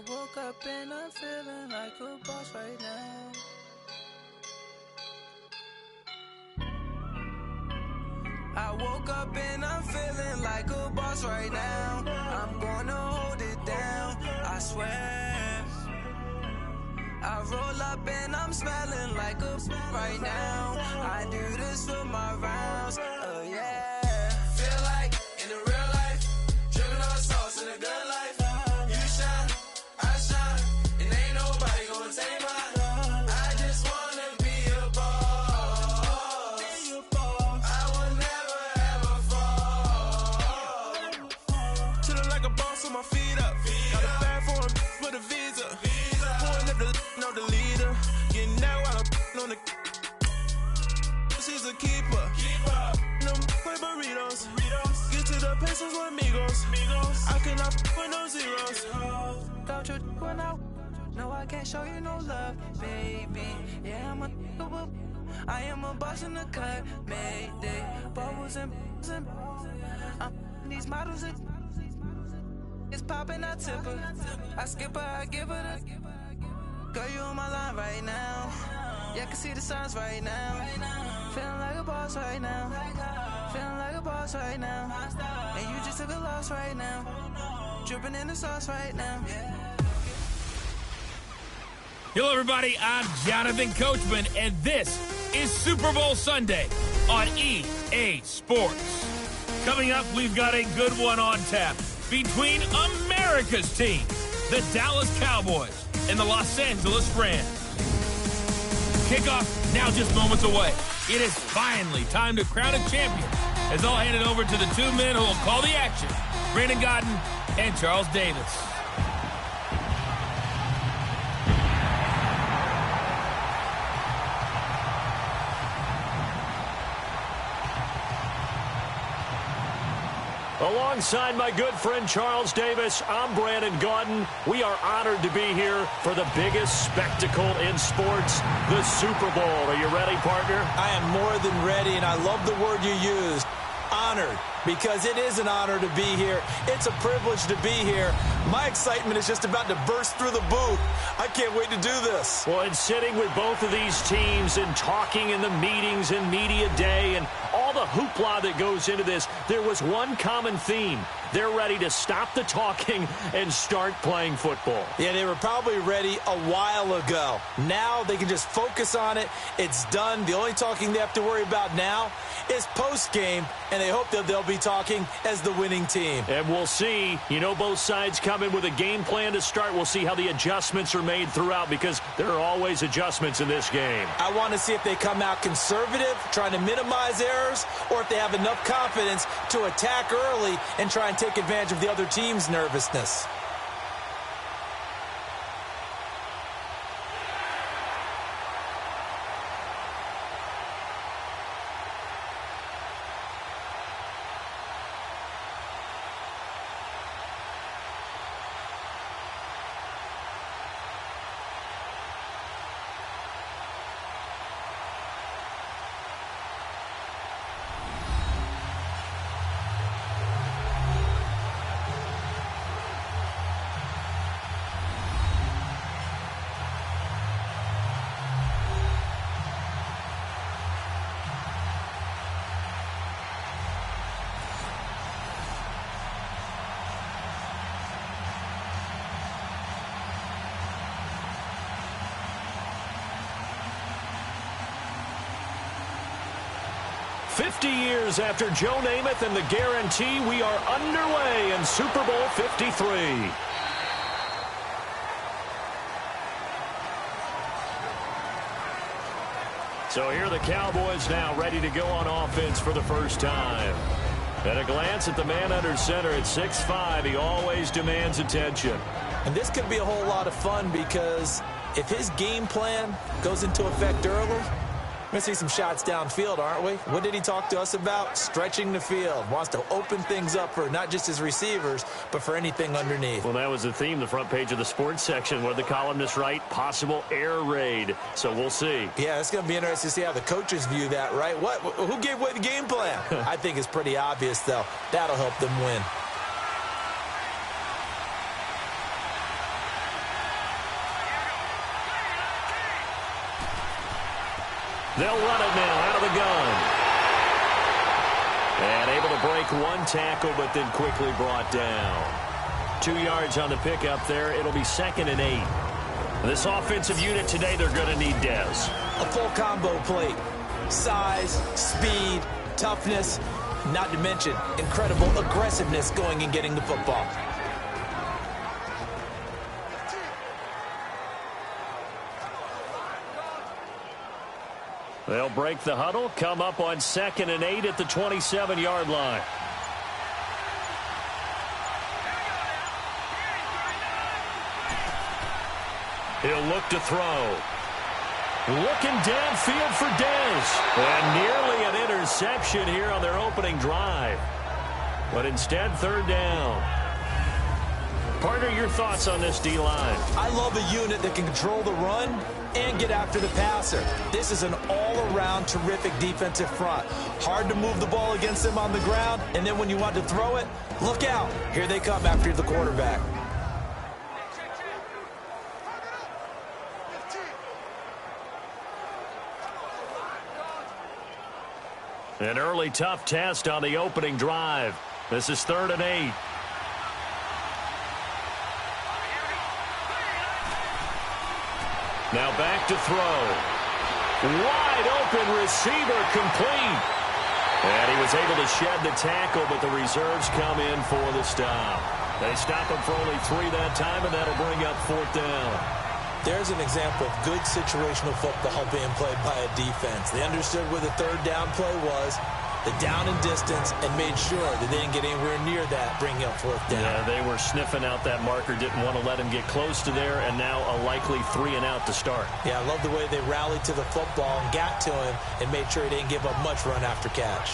woke up and I'm feeling like a boss right now. I woke up and I'm feeling like a boss right now. I'm gonna hold it down, I swear. I roll up and I'm smelling like a right now. I do this for my rounds, yeah. Feel like in the real life, dripping on sauce in a good life. You shine, I shine, and ain't nobody gonna take mine. I just wanna be a boss. I will never ever fall. Chillin' like a boss with my feet up. Got a bag for him with a visa. Pulling up the know the leader. Getting out while I'm on the. She's a keeper. No play burritos. Get to the pesos with amigos. I cannot with no zeros. Don't you run out? No, I can't show you no love, baby. Yeah, I am a boss in the cut, mayday. Bubbles and these models. It's popping, I tip her. I skip her, I give her the. Girl, you on my line right now. Yeah, I can see the signs right now. Feeling like a boss right now. Feeling like a boss right now. And you just took a loss right now. Dripping in the sauce right now. Hello, everybody. I'm Jonathan Coachman, and this is Super Bowl Sunday on EA Sports. Coming up, we've got a good one on tap between America's team, the Dallas Cowboys, and the Los Angeles Rams. Kickoff now just moments away. It is finally time to crown a champion, as I'll hand it over to the two men who will call the action, Brandon Godden and Charles Davis. Alongside my good friend Charles Davis, I'm Brandon Godden. We are honored to be here for the biggest spectacle in sports, the Super Bowl. Are you ready, partner? I am more than ready, and I love the word you used, honored, because it is an honor to be here. It's a privilege to be here. My excitement is just about to burst through the booth. I can't wait to do this. Well, and sitting with both of these teams and talking in the meetings and media day and all the hoopla that goes into this, there was one common theme. They're ready to stop the talking and start playing football. Yeah, they were probably ready a while ago. Now they can just focus on it. It's done. The only talking they have to worry about now is post-game, and they hope that they'll be talking as the winning team. And we'll see. You know, both sides come in with a game plan to start. We'll see how the adjustments are made throughout, because there are always adjustments in this game. I want to see if they come out conservative, trying to minimize errors, or if they have enough confidence to attack early and try and take advantage of the other team's nervousness. Years after Joe Namath and the guarantee, we are underway in Super Bowl 53. So here are the Cowboys now ready to go on offense for the first time. At a glance at the man under center at 6'5", he always demands attention. And this could be a whole lot of fun, because if his game plan goes into effect early, we're going to see some shots downfield, aren't we? What did he talk to us about? Stretching the field. Wants to open things up for not just his receivers, but for anything underneath. Well, that was the theme, the front page of the sports section, where the columnists write possible air raid. So we'll see. Yeah, it's going to be interesting to see how the coaches view that, right? Who gave away the game plan? I think it's pretty obvious, though. That'll help them win. They'll run it now out of the gun. And able to break one tackle, but then quickly brought down. 2 yards on the pickup there. It'll be 2nd and 8. This offensive unit today, they're going to need Dez. A full combo plate. Size, speed, toughness, not to mention incredible aggressiveness going and getting the football. They'll break the huddle, come up on 2nd and 8 at the 27-yard line. He'll look to throw. Looking downfield for Dez. And nearly an interception here on their opening drive. But instead, 3rd down. Partner, your thoughts on this D-line? I love a unit that can control the run and get after the passer. This is an all-around terrific defensive front. Hard to move the ball against them on the ground, and then when you want to throw it, look out. Here they come after the quarterback. An early tough test on the opening drive. This is 3rd and 8. Now back to throw. Wide open receiver complete. And he was able to shed the tackle, but the reserves come in for the stop. They stop him for only 3 that time, and that'll bring up 4th down. There's an example of good situational football being played by a defense. They understood where the 3rd down play was, the down and distance, and made sure that they didn't get anywhere near that, bringing up 4th down. Yeah, they were sniffing out that marker, didn't want to let him get close to there, and now a likely 3 and out to start. Yeah, I love the way they rallied to the football and got to him and made sure he didn't give up much run after catch.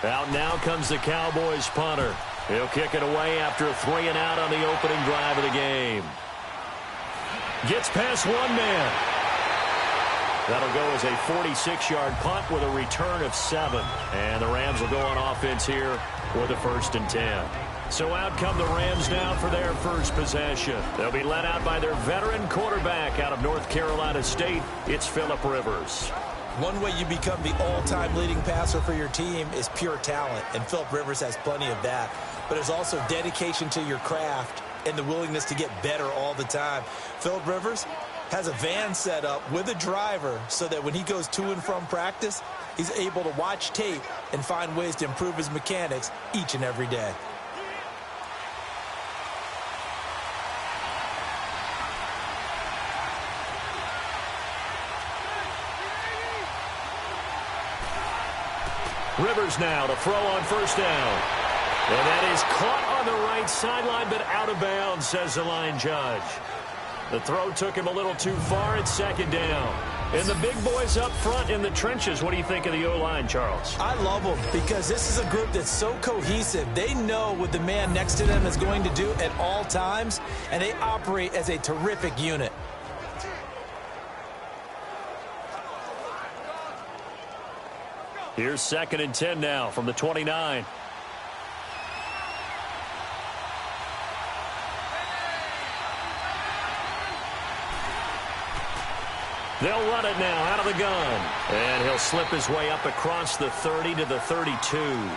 Out now comes the Cowboys punter. He'll kick it away after a 3 and out on the opening drive of the game. Gets past one man. That'll go as a 46-yard punt with a return of 7. And the Rams will go on offense here with a 1st and 10. So out come the Rams now for their first possession. They'll be led out by their veteran quarterback out of North Carolina State. It's Phillip Rivers. One way you become the all-time leading passer for your team is pure talent, and Phillip Rivers has plenty of that. But there's also dedication to your craft and the willingness to get better all the time. Phillip Rivers has a van set up with a driver so that when he goes to and from practice, he's able to watch tape and find ways to improve his mechanics each and every day. Rivers now to throw on 1st down. And that is caught on the right sideline, but out of bounds, says the line judge. The throw took him a little too far. It's 2nd down. And the big boys up front in the trenches. What do you think of the O-line, Charles? I love them because this is a group that's so cohesive. They know what the man next to them is going to do at all times, and they operate as a terrific unit. Here's 2nd and 10 now from the 29. They'll run it now out of the gun. And he'll slip his way up across the 30 to the 32.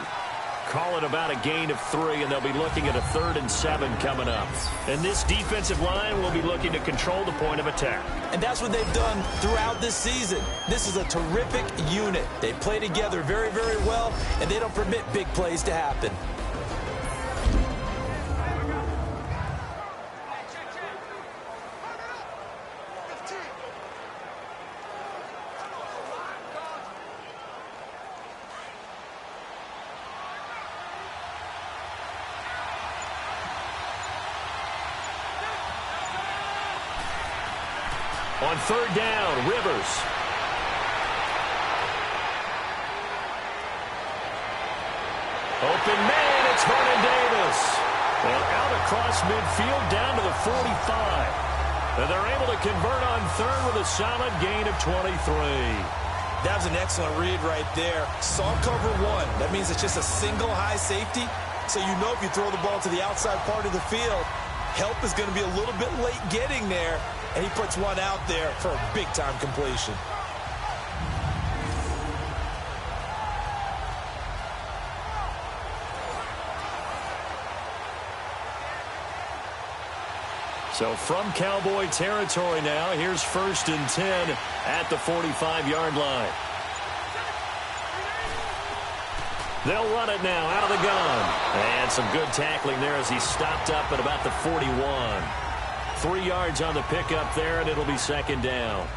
Call it about a gain of 3, and they'll be looking at a 3rd and 7 coming up. And this defensive line will be looking to control the point of attack. And that's what they've done throughout this season. This is a terrific unit. They play together very, very well, and they don't permit big plays to happen. On 3rd down, Rivers. Open man, it's Vernon Davis. And out across midfield down to the 45. And they're able to convert on third with a solid gain of 23. That was an excellent read right there. Saw cover one. That means it's just a single high safety. So you know if you throw the ball to the outside part of the field, help is going to be a little bit late getting there. And he puts one out there for a big-time completion. So from Cowboy territory now, here's 1st and 10 at the 45-yard line. They'll run it now out of the gun. And some good tackling there as he stopped up at about the 41. 3 yards on the pickup there, and it'll be 2nd down.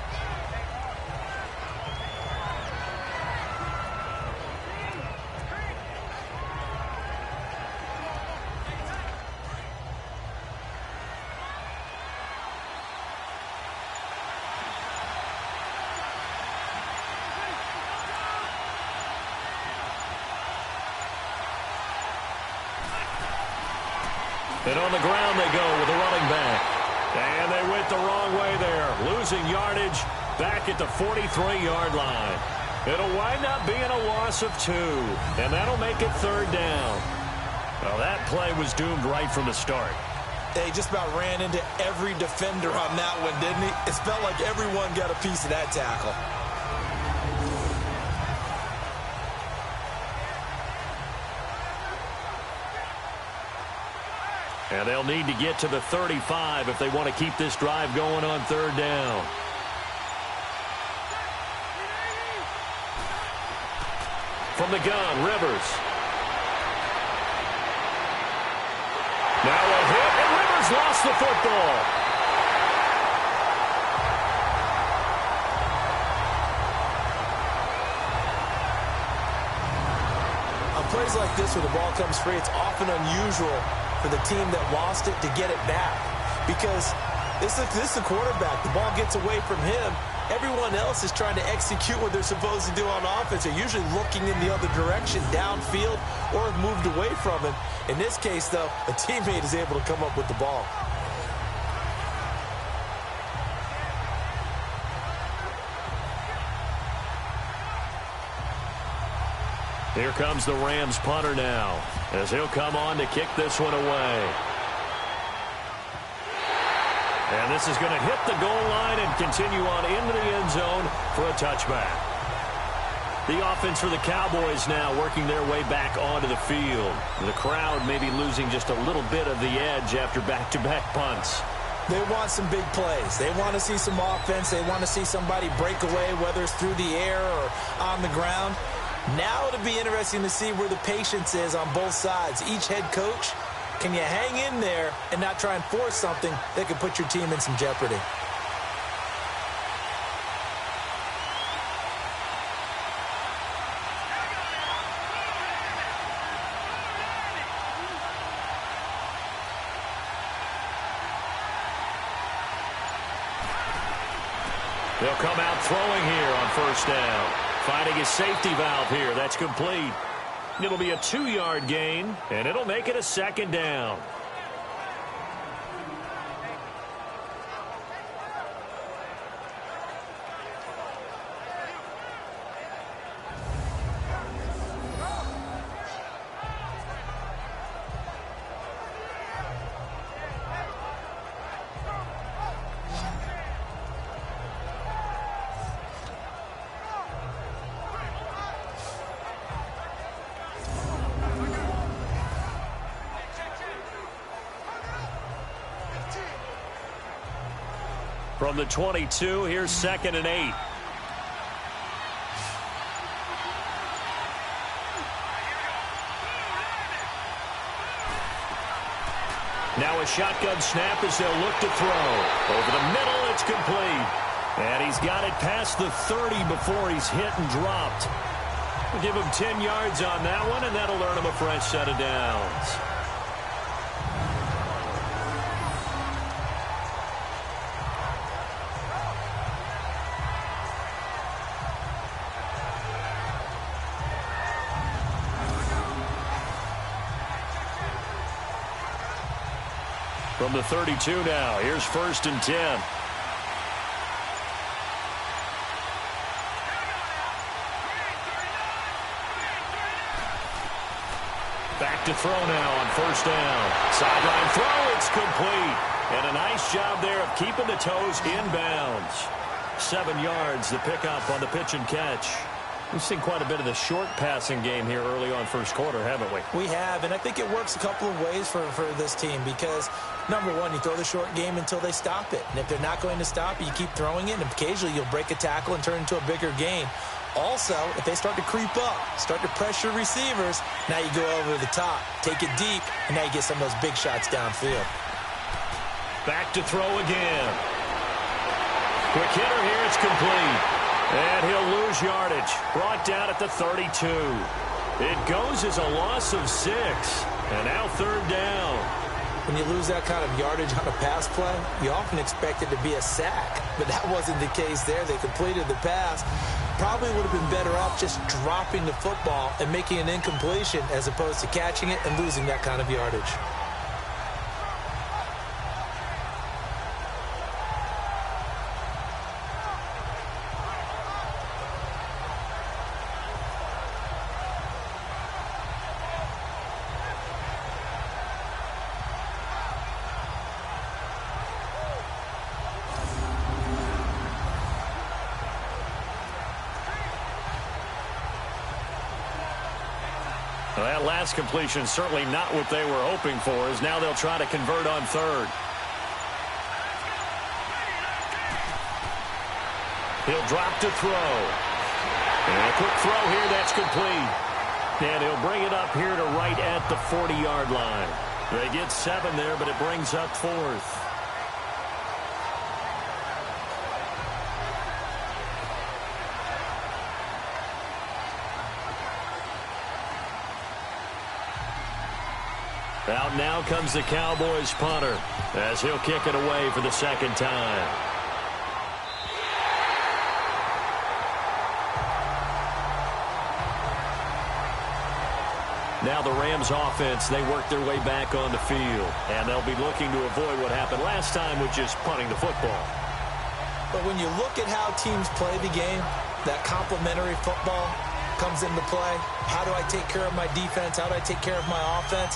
And on the ground they go with a running back. And they went the wrong way there. Losing yardage back at the 43-yard line. It'll wind up being a loss of 2. And that'll make it 3rd down. Well, that play was doomed right from the start. He just about ran into every defender on that one, didn't he? It felt like everyone got a piece of that tackle. And they'll need to get to the 35 if they want to keep this drive going on 3rd down. From the gun, Rivers. Now a hit, and Rivers lost the football. On plays like this where the ball comes free, it's often unusual for the team that lost it to get it back, because this is the quarterback. The ball gets away from him. Everyone else is trying to execute what they're supposed to do on offense. They're usually looking in the other direction, downfield, or have moved away from him. In this case, though, a teammate is able to come up with the ball. Here comes the Rams punter now, as he'll come on to kick this one away. And this is going to hit the goal line and continue on into the end zone for a touchback. The offense for the Cowboys now working their way back onto the field. The crowd may be losing just a little bit of the edge after back-to-back punts. They want some big plays. They want to see some offense. They want to see somebody break away, whether it's through the air or on the ground. Now it'll be interesting to see where the patience is on both sides. Each head coach, can you hang in there and not try and force something that could put your team in some jeopardy? They'll come out throwing here on 1st down. Finding his safety valve here. That's complete. It'll be a 2-yard gain, and it'll make it a 2nd down. From the 22, here's 2nd and 8. Now a shotgun snap as they'll look to throw. Over the middle, it's complete. And he's got it past the 30 before he's hit and dropped. We'll give him 10 yards on that one, and that'll earn him a fresh set of downs. From the 32 now, here's 1st and 10. Back to throw now on 1st down. Sideline throw, it's complete. And a nice job there of keeping the toes inbounds. 7 yards, the pickup on the pitch and catch. We've seen quite a bit of the short passing game here early on first quarter, haven't we? We have, and I think it works a couple of ways for this team because, number one, you throw the short game until they stop it. And if they're not going to stop it, you keep throwing it, and occasionally you'll break a tackle and turn it into a bigger gain. Also, if they start to creep up, start to pressure receivers, now you go over the top, take it deep, and now you get some of those big shots downfield. Back to throw again. Quick hitter here, it's complete. And he'll lose yardage. Brought down at the 32. It goes as a loss of 6. And now 3rd down. When you lose that kind of yardage on a pass play, you often expect it to be a sack. But that wasn't the case there. They completed the pass. Probably would have been better off just dropping the football and making an incompletion as opposed to catching it and losing that kind of yardage. Well, that last completion certainly not what they were hoping for, as now they'll try to convert on 3rd. He'll drop to throw. And a quick throw here, that's complete. And he'll bring it up here to right at the 40-yard line. They get 7 there, but it brings up 4th. Out now comes the Cowboys punter as he'll kick it away for the 2nd time. Now the Rams offense, they work their way back on the field. And they'll be looking to avoid what happened last time with just punting the football. But when you look at how teams play the game, that complementary football comes into play. How do I take care of my defense? How do I take care of my offense?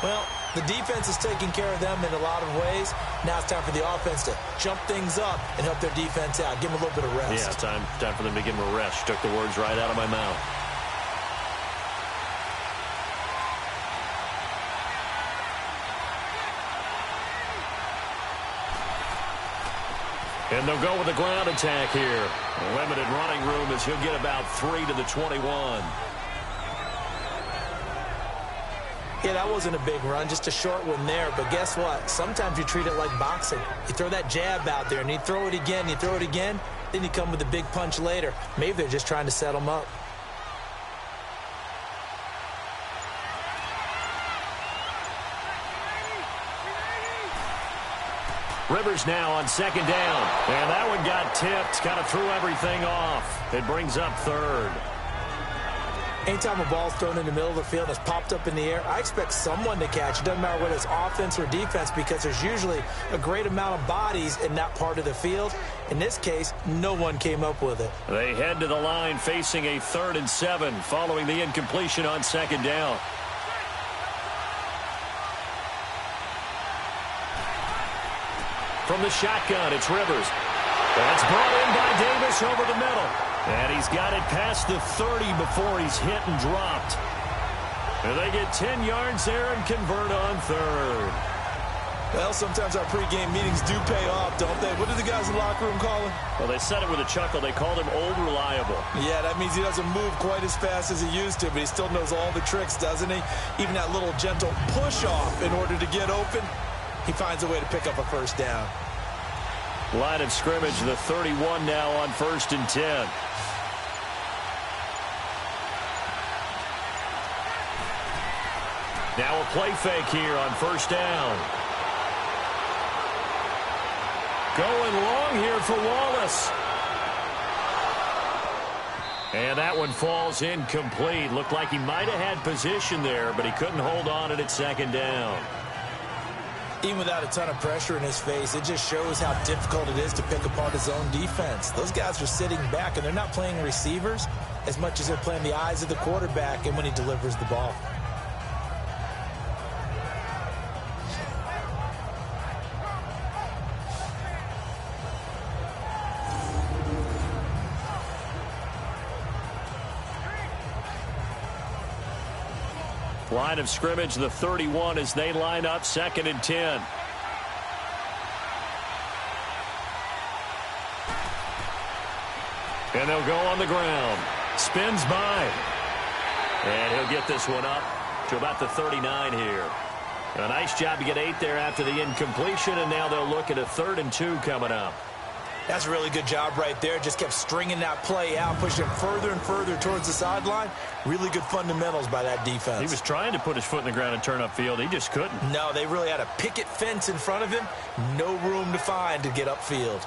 Well, the defense is taking care of them in a lot of ways. Now it's time for the offense to jump things up and help their defense out. Give them a little bit of rest. Yeah, time for them to give them a rest. Took the words right out of my mouth. And they'll go with a ground attack here. A limited running room as he'll get about 3 to the 21. Yeah, that wasn't a big run, just a short one there. But guess what? Sometimes you treat it like boxing. You throw that jab out there, and you throw it again, then you come with a big punch later. Maybe they're just trying to set them up. Rivers now on 2nd down. And that one got tipped, kind of threw everything off. It brings up 3rd. Anytime a ball's thrown in the middle of the field and it's popped up in the air, I expect someone to catch. It doesn't matter whether it's offense or defense because there's usually a great amount of bodies in that part of the field. In this case, no one came up with it. They head to the line facing a 3rd and 7 following the incompletion on 2nd down. From the shotgun, it's Rivers. That's brought in by Davis over the middle. And he's got it past the 30 before he's hit and dropped. And they get 10 yards there and convert on 3rd. Well, sometimes our pregame meetings do pay off, don't they? What do the guys in the locker room call him? Well, they said it with a chuckle. They called him Old Reliable. Yeah, that means he doesn't move quite as fast as he used to, but he still knows all the tricks, doesn't he? Even that little gentle push-off in order to get open, he finds a way to pick up a 1st down. Line of scrimmage, the 31 now on 1st and 10. Now a play fake here on 1st down. Going long here for Wallace. And that one falls incomplete. Looked like he might have had position there, but he couldn't hold on it at 2nd down. Even without a ton of pressure in his face, it just shows how difficult it is to pick apart his own defense. Those guys are sitting back, and they're not playing receivers as much as they're playing the eyes of the quarterback and when he delivers the ball. Line of scrimmage, the 31, as they line up 2nd and 10. And they'll go on the ground. Spins by. And he'll get this one up to about the 39 here. A nice job to get 8 there after the incompletion, and now they'll look at a 3rd and 2 coming up. That's a really good job right there. Just kept stringing that play out, pushing him further and further towards the sideline. Really good fundamentals by that defense. He was trying to put his foot in the ground and turn upfield. He just couldn't. No, they really had a picket fence in front of him. No room to find to get upfield.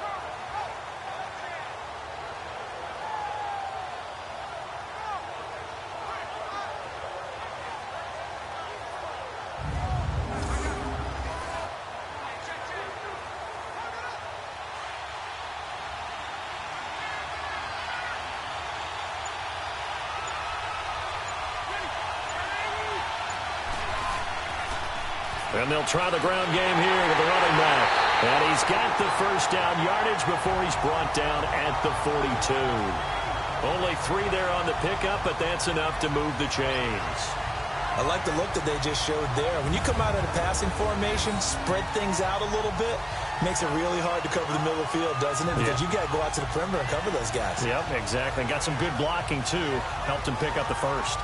And they'll try the ground game here with the running back. And he's got the first down yardage before he's brought down at the 42. Only 3 there on the pickup, but that's enough to move the chains. I like the look that they just showed there. When you come out in a passing formation, spread things out a little bit, makes it really hard to cover the middle of the field, doesn't it? Because you got to go out to the perimeter and cover those guys. Yep, exactly. Got some good blocking, too. Helped him pick up the first.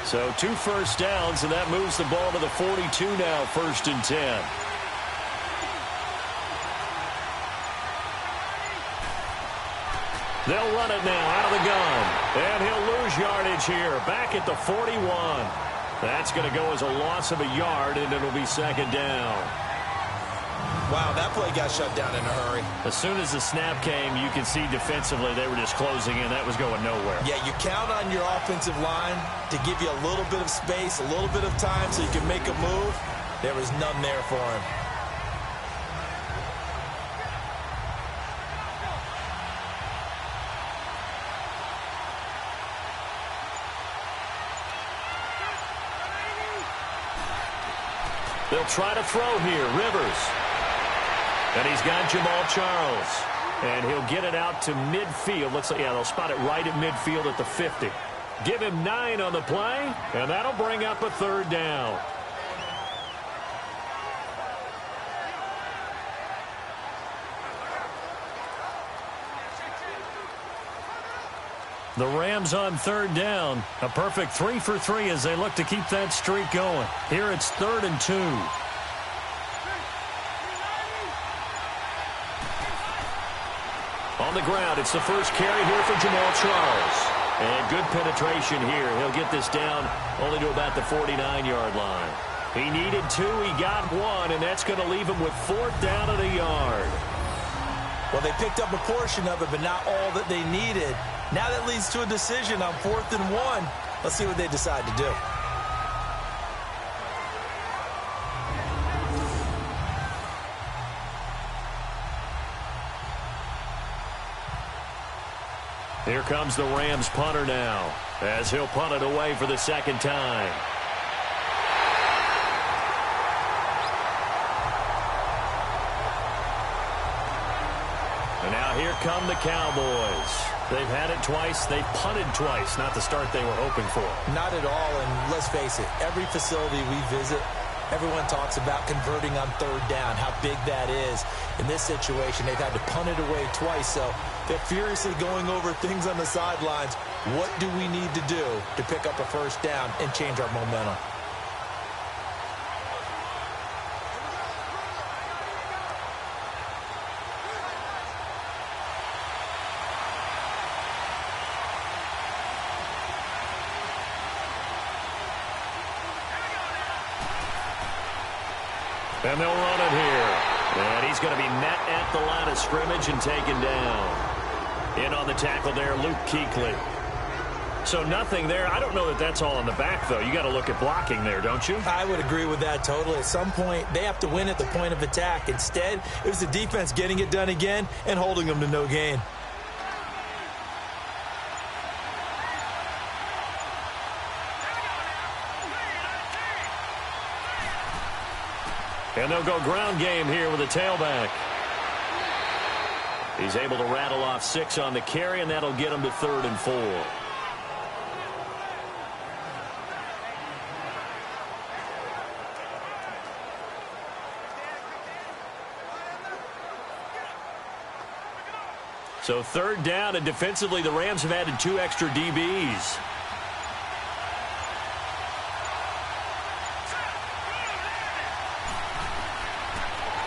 So 2 first downs, and that moves the ball to the 42 now, 1st and 10. They'll run it now out of the gun. And he'll lose yardage here, back at the 41. That's going to go as a loss of a yard, and it'll be 2nd down. Wow, that play got shut down in a hurry. As soon as the snap came, you could see defensively they were just closing in. That was going nowhere. Yeah, you count on your offensive line to give you a little bit of space, a little bit of time so you can make a move. There was none there for him. They'll try to throw here. Rivers. And he's got Jamal Charles. And he'll get it out to midfield. Looks like, yeah, they'll spot it right at midfield at the 50. Give him 9 on the play, and that'll bring up a 3rd down. The Rams on 3rd down. A perfect 3 for 3 as they look to keep that streak going. Here it's 3rd and 2. On the ground, it's the first carry here for Jamal Charles. And good penetration here. He'll get this down only to about the 49-yard line. He needed 2, he got 1, and that's going to leave him with 4th down at a yard. Well, they picked up a portion of it, but not all that they needed. Now that leads to a decision on 4th and 1. Let's see what they decide to do. Here comes the Rams punter now, as he'll punt it away for the 2nd time. And now here come the Cowboys. They've had it twice. They've punted twice. Not the start they were hoping for. Not at all, and let's face it, every facility we visit, everyone talks about converting on 3rd down, how big that is. In this situation, they've had to punt it away twice, so they're furiously going over things on the sidelines. What do we need to do to pick up a 1st down and change our momentum? And they'll run it here. And he's going to be met at the line of scrimmage and taken down. In on the tackle there, Luke Kuechly. So nothing there. I don't know that that's all in the back, though. You got to look at blocking there, don't you? I would agree with that totally. At some point, they have to win at the point of attack. Instead, it was the defense getting it done again and holding them to no gain. And they'll go ground game here with a tailback. He's able to rattle off 6 on the carry, and that'll get him to 3rd and 4. So 3rd down, and defensively the Rams have added 2 extra DBs.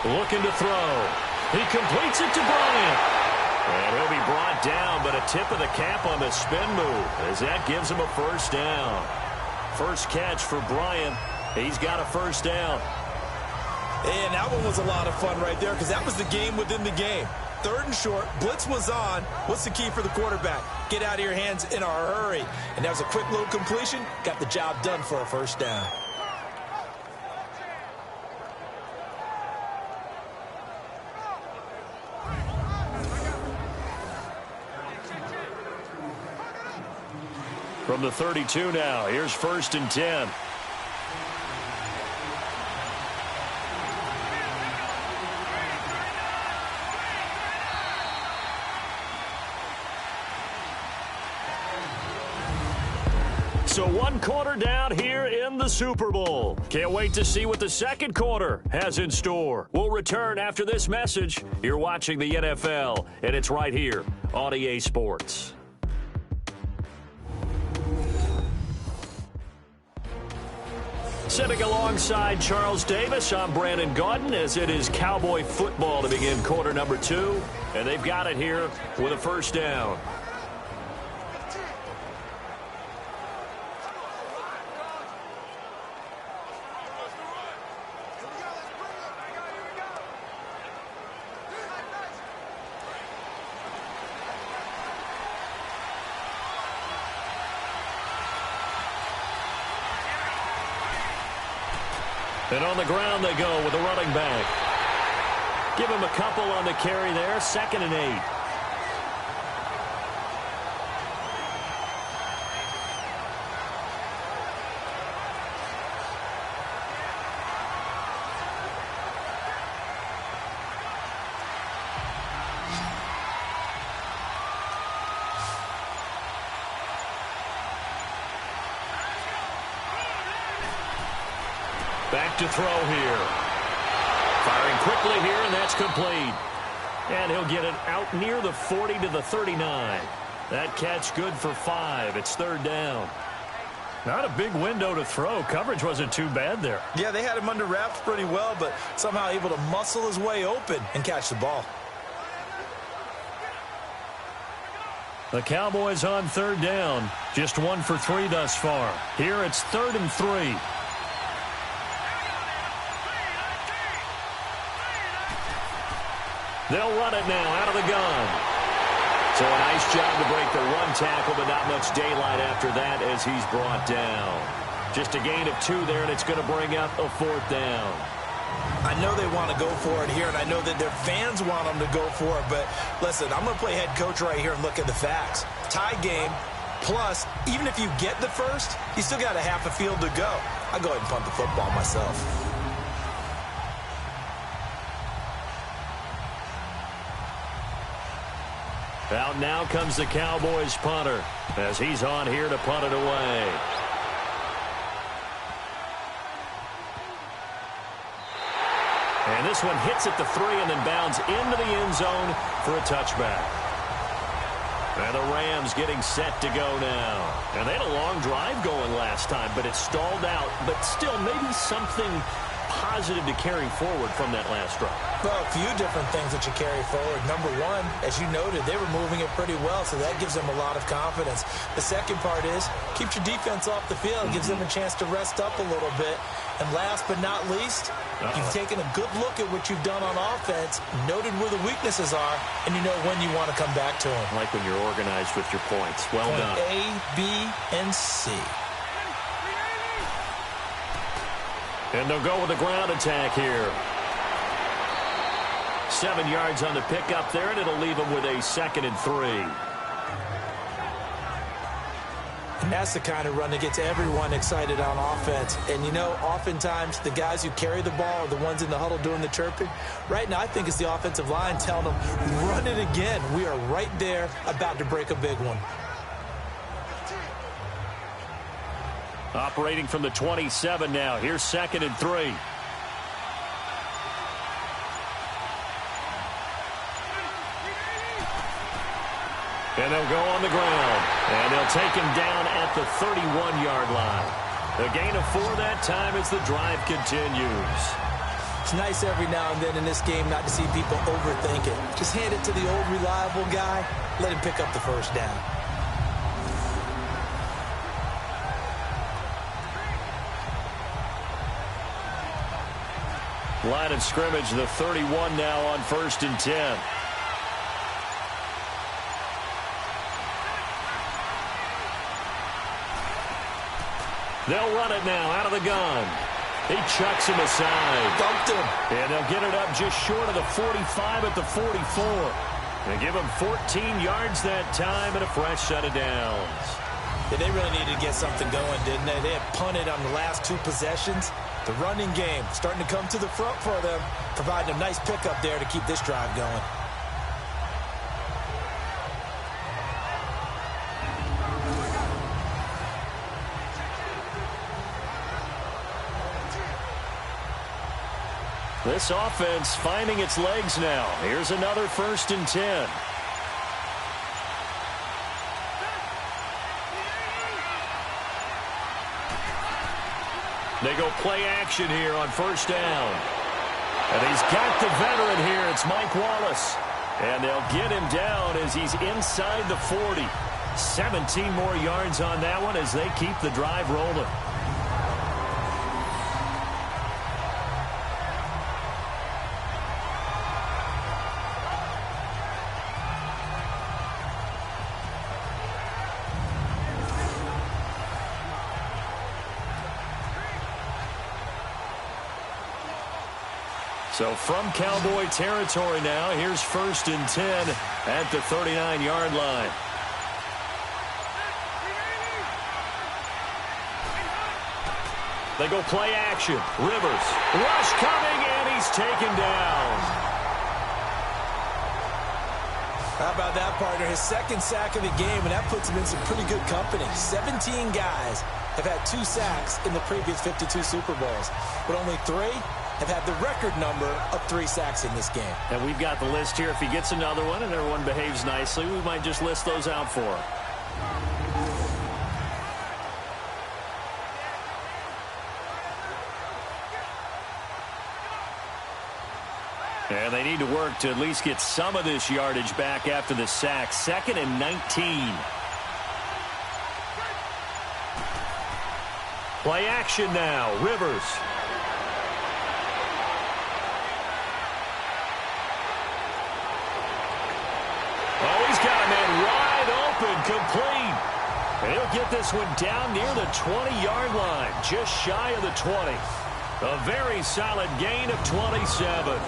Looking to throw. He completes it to Bryant. And he'll be brought down, but a tip of the cap on the spin move as that gives him a 1st down. First catch for Bryant. He's got a 1st down. And that one was a lot of fun right there because that was the game within the game. 3rd and short, blitz was on. What's the key for the quarterback? Get out of your hands in a hurry. And that was a quick little completion. Got the job done for a 1st down. From the 32 now, here's 1st and 10. So 1 quarter down here in the Super Bowl. Can't wait to see what the 2nd quarter has in store. We'll return after this message. You're watching the NFL, and it's right here on EA Sports. Sitting alongside Charles Davis, I'm Brandon Gaudin as it is Cowboy football to begin quarter number 2. And they've got it here with a 1st down. And on the ground they go with a running back. Give him a couple on the carry there. 2nd and 8. Back to throw here. Firing quickly here, and that's complete. And he'll get it out near the 40 to the 39. That catch good for 5. It's 3rd down. Not a big window to throw. Coverage wasn't too bad there. Yeah, they had him under wraps pretty well, but somehow able to muscle his way open and catch the ball. The Cowboys on 3rd down. Just 1 for 3 thus far. Here it's 3rd and 3. They'll run it now out of the gun. So a nice job to break the 1 tackle, but not much daylight after that as he's brought down. Just a gain of 2 there, and it's going to bring up a 4th down. I know they want to go for it here, and I know that their fans want them to go for it, but listen, I'm going to play head coach right here and look at the facts. Tie game, plus, even if you get the 1st, you still got a half a field to go. I'll go ahead and punt the football myself. Out now comes the Cowboys punter as he's on here to punt it away. And this one hits at the 3 and then bounds into the end zone for a touchback. And the Rams getting set to go now. And they had a long drive going last time, but it stalled out. But still, maybe something positive to carry forward from that last drive? Well, a few different things that you carry forward. Number one, as you noted, they were moving it pretty well, so that gives them a lot of confidence. The second part is keeps your defense off the field, gives them a chance to rest up a little bit. And last but not least, you've taken a good look at what you've done on offense, noted where the weaknesses are, and you know when you want to come back to them. Like when you're organized with your points. Well done. A, B, and C. And they'll go with a ground attack here. 7 yards on the pickup there, and it'll leave them with a 2nd and 3. And that's the kind of run that gets everyone excited on offense. And, you know, oftentimes the guys who carry the ball are the ones in the huddle doing the chirping. Right now, I think it's the offensive line telling them, run it again. We are right there about to break a big one. Operating from the 27 now. Here's 2nd and 3. And they'll go on the ground. And they'll take him down at the 31-yard line. A gain of 4 that time as the drive continues. It's nice every now and then in this game not to see people overthink it. Just hand it to the old reliable guy. Let him pick up the first down. Line of scrimmage, the 31 now on 1st and 10. They'll run it now out of the gun. He chucks him aside. Dumped him. And they'll get it up just short of the 45 at the 44. They give him 14 yards that time and a fresh set of downs. Yeah, they really needed to get something going, didn't they? They had punted on the last 2 possessions. The running game starting to come to the front for them, providing a nice pickup there to keep this drive going. This offense finding its legs now. Here's another 1st and 10. They go play action here on 1st down. And he's got the veteran here. It's Mike Wallace. And they'll get him down as he's inside the 40. 17 more yards on that one as they keep the drive rolling. So from Cowboy territory now, here's 1st and 10 at the 39-yard line. They go play action. Rivers. Rush coming, and he's taken down. How about that, partner? His 2nd sack of the game, and that puts him in some pretty good company. 17 guys have had 2 sacks in the previous 52 Super Bowls, but only 3 have had the record number of 3 sacks in this game. And we've got the list here. If he gets another one and everyone behaves nicely, we might just list those out for him. And they need to work to at least get some of this yardage back after the sack. 2nd and 19. Play action now. Rivers. Oh, he's got a man wide open, complete. And he'll get this one down near the 20-yard line, just shy of the 20. A very solid gain of 27.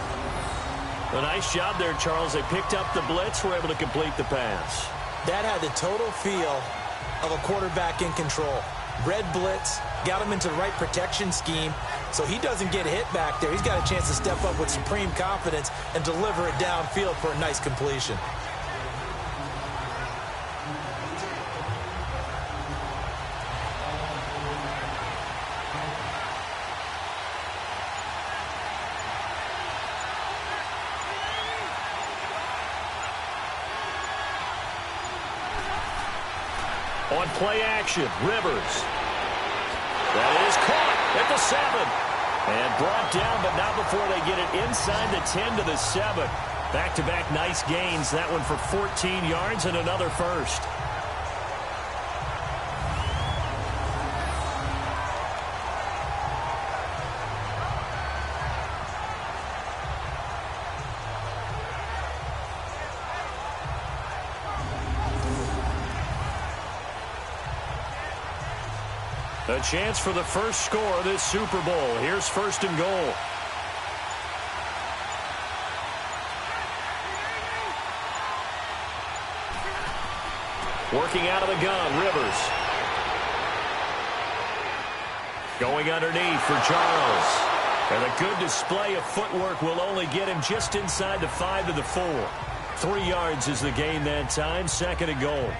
A nice job there, Charles. They picked up the blitz, were able to complete the pass. That had the total feel of a quarterback in control. Red blitz, got him into the right protection scheme, so he doesn't get hit back there. He's got a chance to step up with supreme confidence and deliver it downfield for a nice completion. On play action, Rivers. That is caught at the 7. And brought down, but not before they get it inside the 10 to the 7. Back-to-back nice gains. That one for 14 yards and another first. A chance for the first score of this Super Bowl. Here's first and goal. Working out of the gun, Rivers. Going underneath for Charles. And a good display of footwork will only get him just inside the 5 to the 4. 3 yards is the gain that time. Second and goal.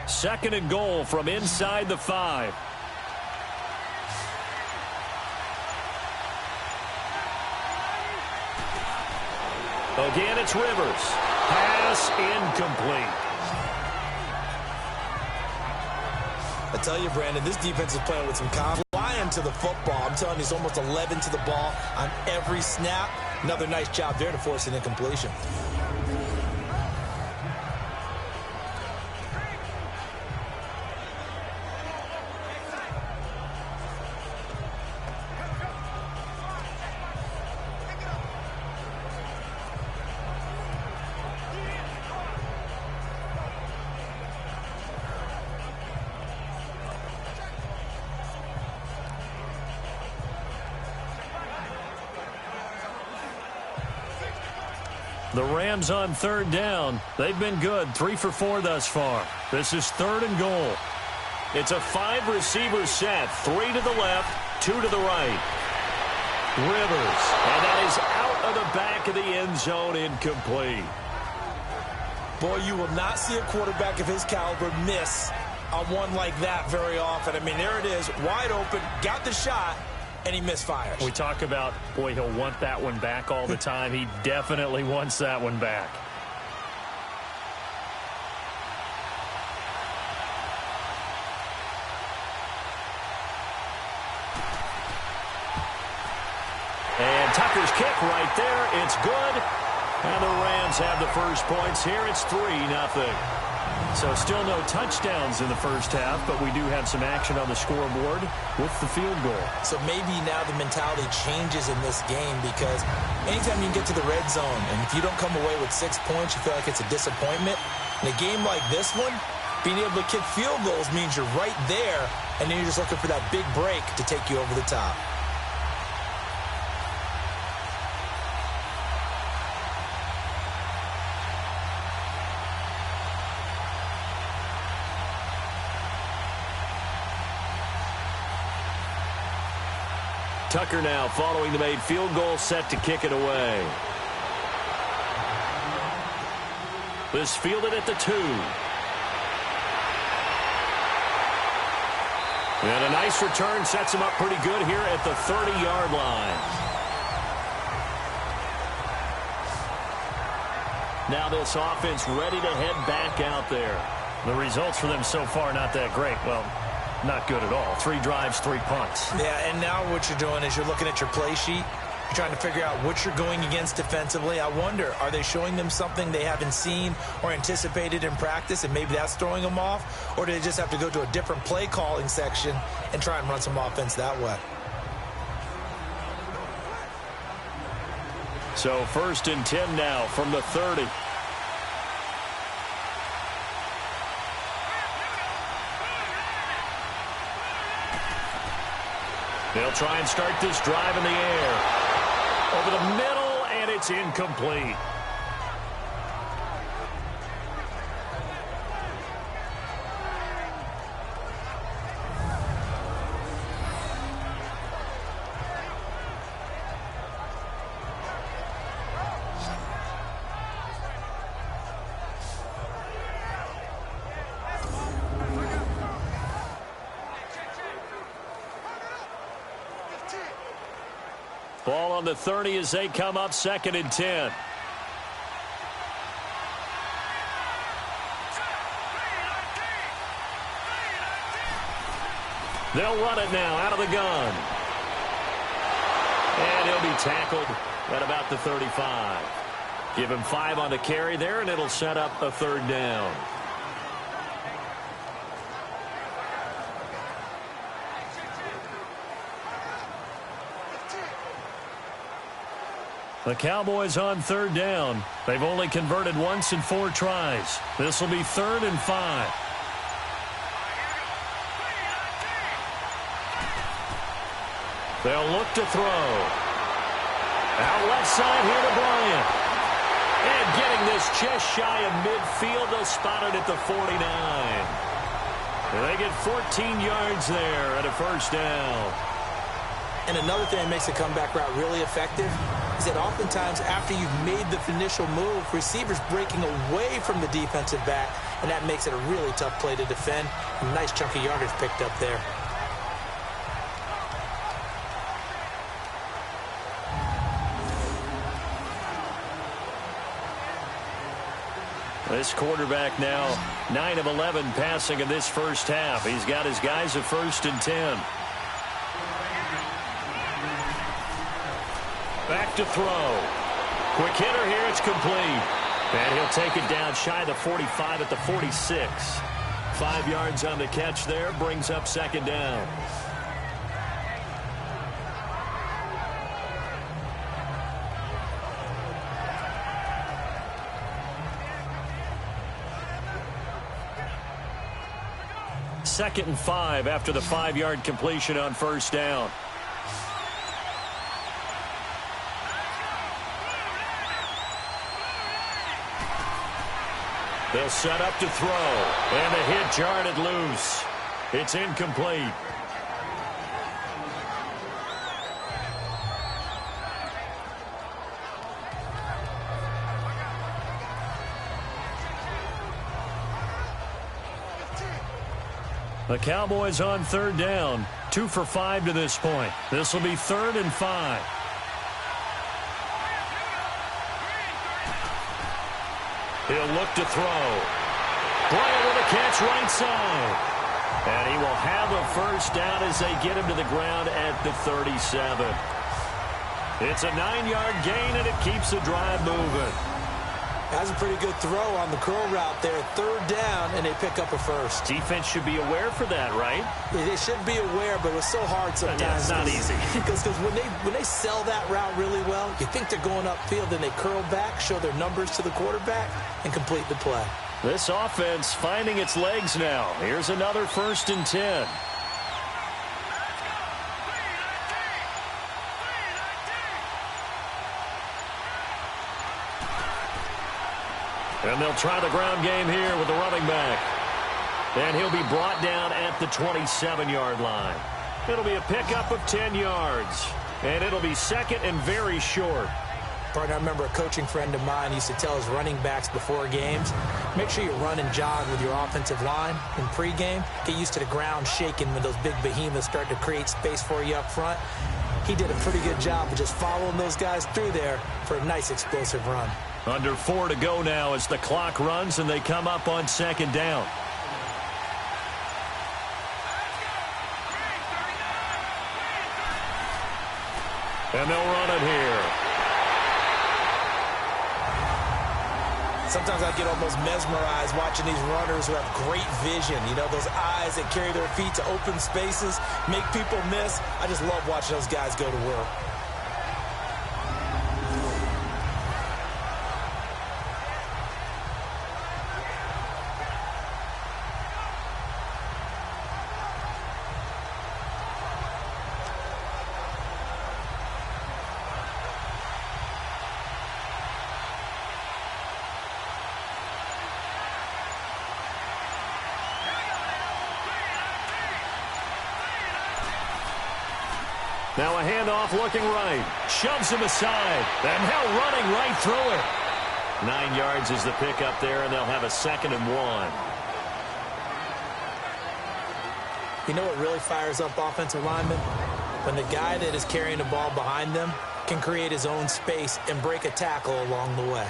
Second and goal from inside the 5. Again, it's Rivers. Pass incomplete. I tell you, Brandon, this defense is playing with some confidence. Flying to the football. I'm telling you, he's almost 11 to the ball on every snap. Another nice job there to force an incompletion. The Rams on third down. They've been good. 3 for 4 thus far. This is third and goal. It's a 5-receiver set. 3 to the left, 2 to the right. Rivers. And that is out of the back of the end zone, incomplete. Boy, you will not see a quarterback of his caliber miss on one like that very often. I mean, there it is, wide open, got the shot, and he misfires. We talk about, boy, he'll want that one back all the time. He definitely wants that one back. And Tucker's kick right there. It's good. And the Rams have the first points here. It's 3-0. So still no touchdowns in the first half, but we do have some action on the scoreboard with the field goal. So maybe now the mentality changes in this game, because anytime you get to the red zone, and if you don't come away with 6 points, you feel like it's a disappointment. In a game like this one, being able to kick field goals means you're right there, and then you're just looking for that big break to take you over the top. Tucker now following the made field goal, set to kick it away. This fielded at the 2. And a nice return sets him up pretty good here at the 30-yard line. Now this offense ready to head back out there. The results for them so far not that great. Well, not good at all. 3 drives, 3 punts. Yeah, and now what you're doing is you're looking at your play sheet. You're trying to figure out what you're going against defensively. I wonder, are they showing them something they haven't seen or anticipated in practice, and maybe that's throwing them off? Or do they just have to go to a different play calling section and try and run some offense that way? So 1st and 10 now from the 30. They'll try and start this drive in the air. Over the middle, and it's incomplete. Ball on the 30 as they come up 2nd and 10. They'll run it now out of the gun. And he'll be tackled at about the 35. Give him 5 on the carry there, and it'll set up a 3rd down. The Cowboys on 3rd down. They've only converted once in 4 tries. This will be 3rd and 5. They'll look to throw. Out left side here to Bryant. And getting this just shy of midfield, they'll spot it at the 49. And they get 14 yards there at a 1st down. And another thing that makes the comeback route really effective is that oftentimes after you've made the initial move, receivers breaking away from the defensive back, and that makes it a really tough play to defend. A nice chunk of yardage picked up there. This quarterback now 9 of 11 passing in this 1st half. He's got his guys at 1st and 10. Back to throw. Quick hitter here. It's complete. And he'll take it down shy of the 45 at the 46. 5 yards on the catch there. Brings up 2nd down. Second and 5 after the 5-yard completion on 1st down. They'll set up to throw. And the hit jarred loose. It's incomplete. The Cowboys on 3rd down. 2 for 5 to this point. This will be 3rd and 5. He'll look to throw. Bryant with a catch right side. And he will have a 1st down as they get him to the ground at the 37. It's a 9-yard gain, and it keeps the drive moving. That's a pretty good throw on the curl route there. 3rd down, and they pick up a 1st. Defense should be aware for that, right? They should be aware, but it was so hard sometimes. Yeah, it's not easy. Because when they sell that route really well, you think they're going upfield, then they curl back, show their numbers to the quarterback, and complete the play. This offense finding its legs now. Here's another 1st and 10. And they'll try the ground game here with the running back. And he'll be brought down at the 27-yard line. It'll be a pickup of 10 yards. And it'll be 2nd and very short. Partner, I remember a coaching friend of mine used to tell his running backs before games, make sure you run and jog with your offensive line in pregame. Get used to the ground shaking when those big behemoths start to create space for you up front. He did a pretty good job of just following those guys through there for a nice explosive run. Under 4 to go now as the clock runs and they come up on 2nd down. And they'll run it here. Sometimes I get almost mesmerized watching these runners who have great vision. You know, those eyes that carry their feet to open spaces, make people miss. I just love watching those guys go to work. Now a handoff looking right. Shoves him aside. And now running right through it. 9 yards is the pickup there, and they'll have a 2nd and 1. You know what really fires up offensive linemen? When the guy that is carrying the ball behind them can create his own space and break a tackle along the way.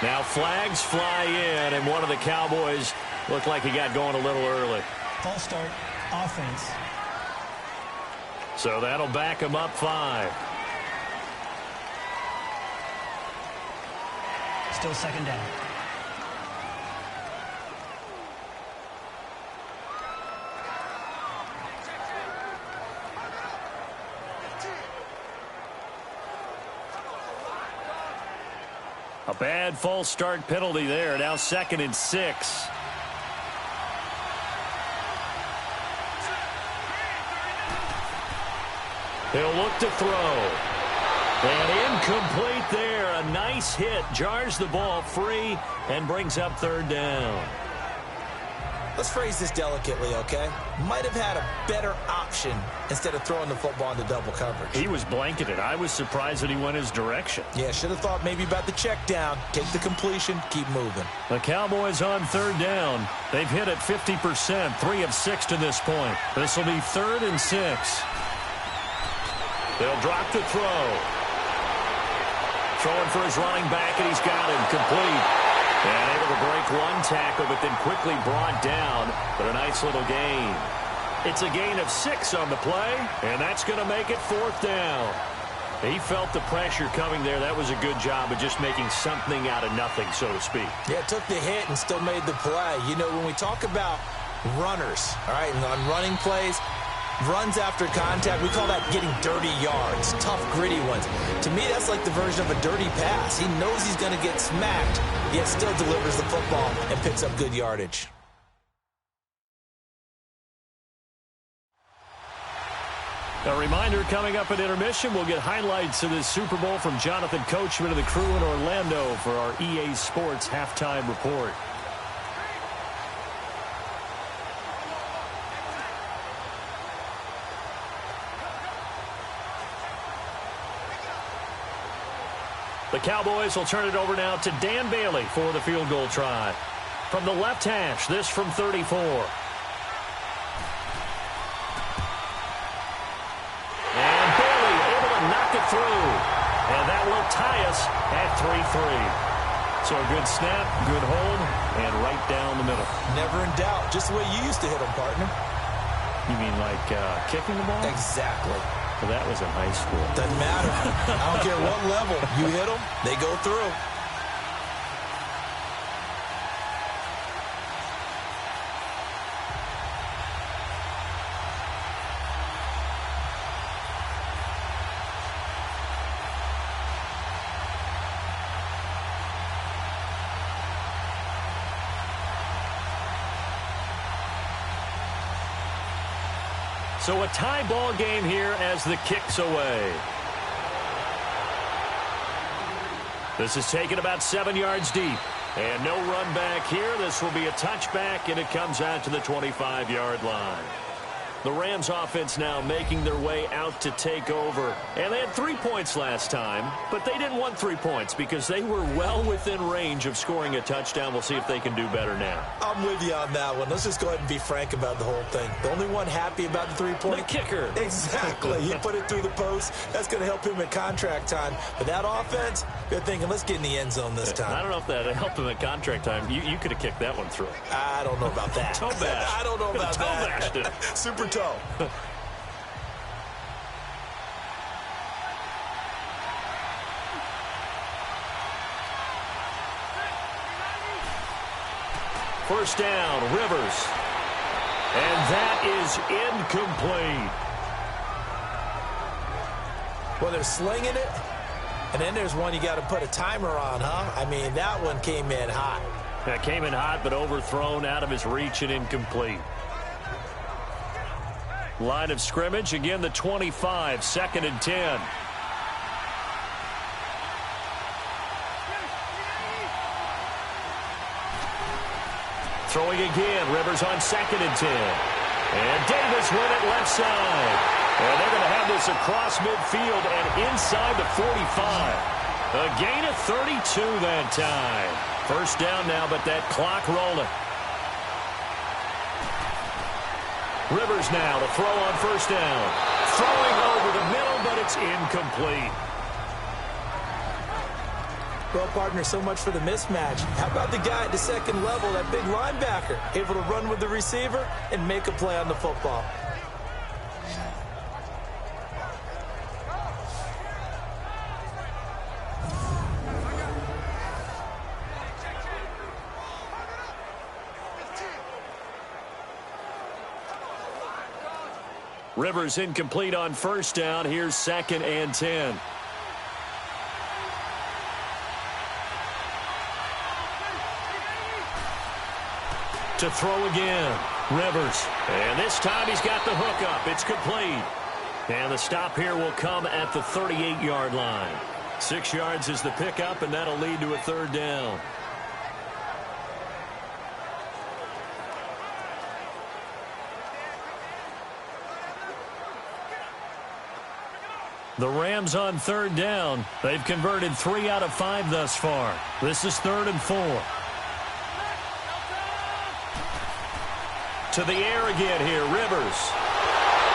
Now flags fly in, and one of the Cowboys looked like he got going a little early. False start, offense. So that'll back him up 5. Still second down. A bad false start penalty there. Now 2nd and 6. He'll look to throw. And incomplete there. A nice hit. Jars the ball free and brings up 3rd down. Let's phrase this delicately, okay? Might have had a better option instead of throwing the football into double coverage. He was blanketed. I was surprised that he went his direction. Yeah, should have thought maybe about the check down. Take the completion, keep moving. The Cowboys on 3rd down. They've hit it 50%, 3 of 6 to this point. This will be 3rd and 6. They'll drop the throw. Throwing for his running back, and he's got him complete. And able to break one tackle, but then quickly brought down. But a nice little gain. It's a gain of 6 on the play, and that's going to make it 4th down. He felt the pressure coming there. That was a good job of just making something out of nothing, so to speak. Yeah, took the hit and still made the play. You know, when we talk about runners, all right, and on running plays, runs after contact, we call that getting dirty yards, tough, gritty ones. To me, that's like the version of a dirty pass. He knows he's going to get smacked, yet still delivers the football and picks up good yardage. A reminder, coming up at intermission, we'll get highlights of this Super Bowl from Jonathan Coachman and the crew in Orlando for our EA Sports halftime report. The Cowboys will turn it over now to Dan Bailey for the field goal try. From the left hash, this from 34. And Bailey able to knock it through. And that will tie us at 3-3. So a good snap, good hold, and right down the middle. Never in doubt. Just the way you used to hit them, partner. You mean like kicking the ball? Exactly. Well, that was in high school. Doesn't matter. I don't care what level. You hit them, they go through. So a tie ball game here as the kick's away. This is taken about 7 yards deep. And no run back here. This will be a touchback, and it comes out to the 25-yard line. The Rams offense now making their way out to take over. And they had 3 points last time, but they didn't want 3 points because they were well within range of scoring a touchdown. We'll see if they can do better now. I'm with you on that one. Let's just go ahead and be frank about the whole thing. The only one happy about the 3-point? The kicker. Exactly. He put it through the post. That's going to help him at contract time. But that offense, they're thinking, let's get in the end zone this time. I don't know if that helped him at contract time. You could have kicked that one through. I don't know about that. Toe bash. I don't know about toe that. Bashed it. Super toe. First down, Rivers. And that is incomplete. Well, they're slinging it. And then there's one you got to put a timer on, huh? I mean, that one came in hot. That came in hot, but overthrown, out of his reach, and incomplete. Line of scrimmage, again the 25, 2nd and 10. Throwing again. Rivers on 2nd and 10. And Davis with it left side. And they're going to have this across midfield and inside the 45. A gain of 32 that time. First down now, but that clock rolling. Rivers now to throw on first down. Throwing over the middle, but it's incomplete. Well, partner, so much for the mismatch. How about the guy at the second level, that big linebacker, able to run with the receiver and make a play on the football? Rivers incomplete on first down. Here's 2nd and 10. To throw again. Rivers. And this time he's got the hook up. It's complete. And the stop here will come at the 38-yard line. 6 yards is the pickup, and that'll lead to a third down. The Rams on third down. They've converted 3 out of 5 thus far. This is 3rd and 4. To the air again here, Rivers.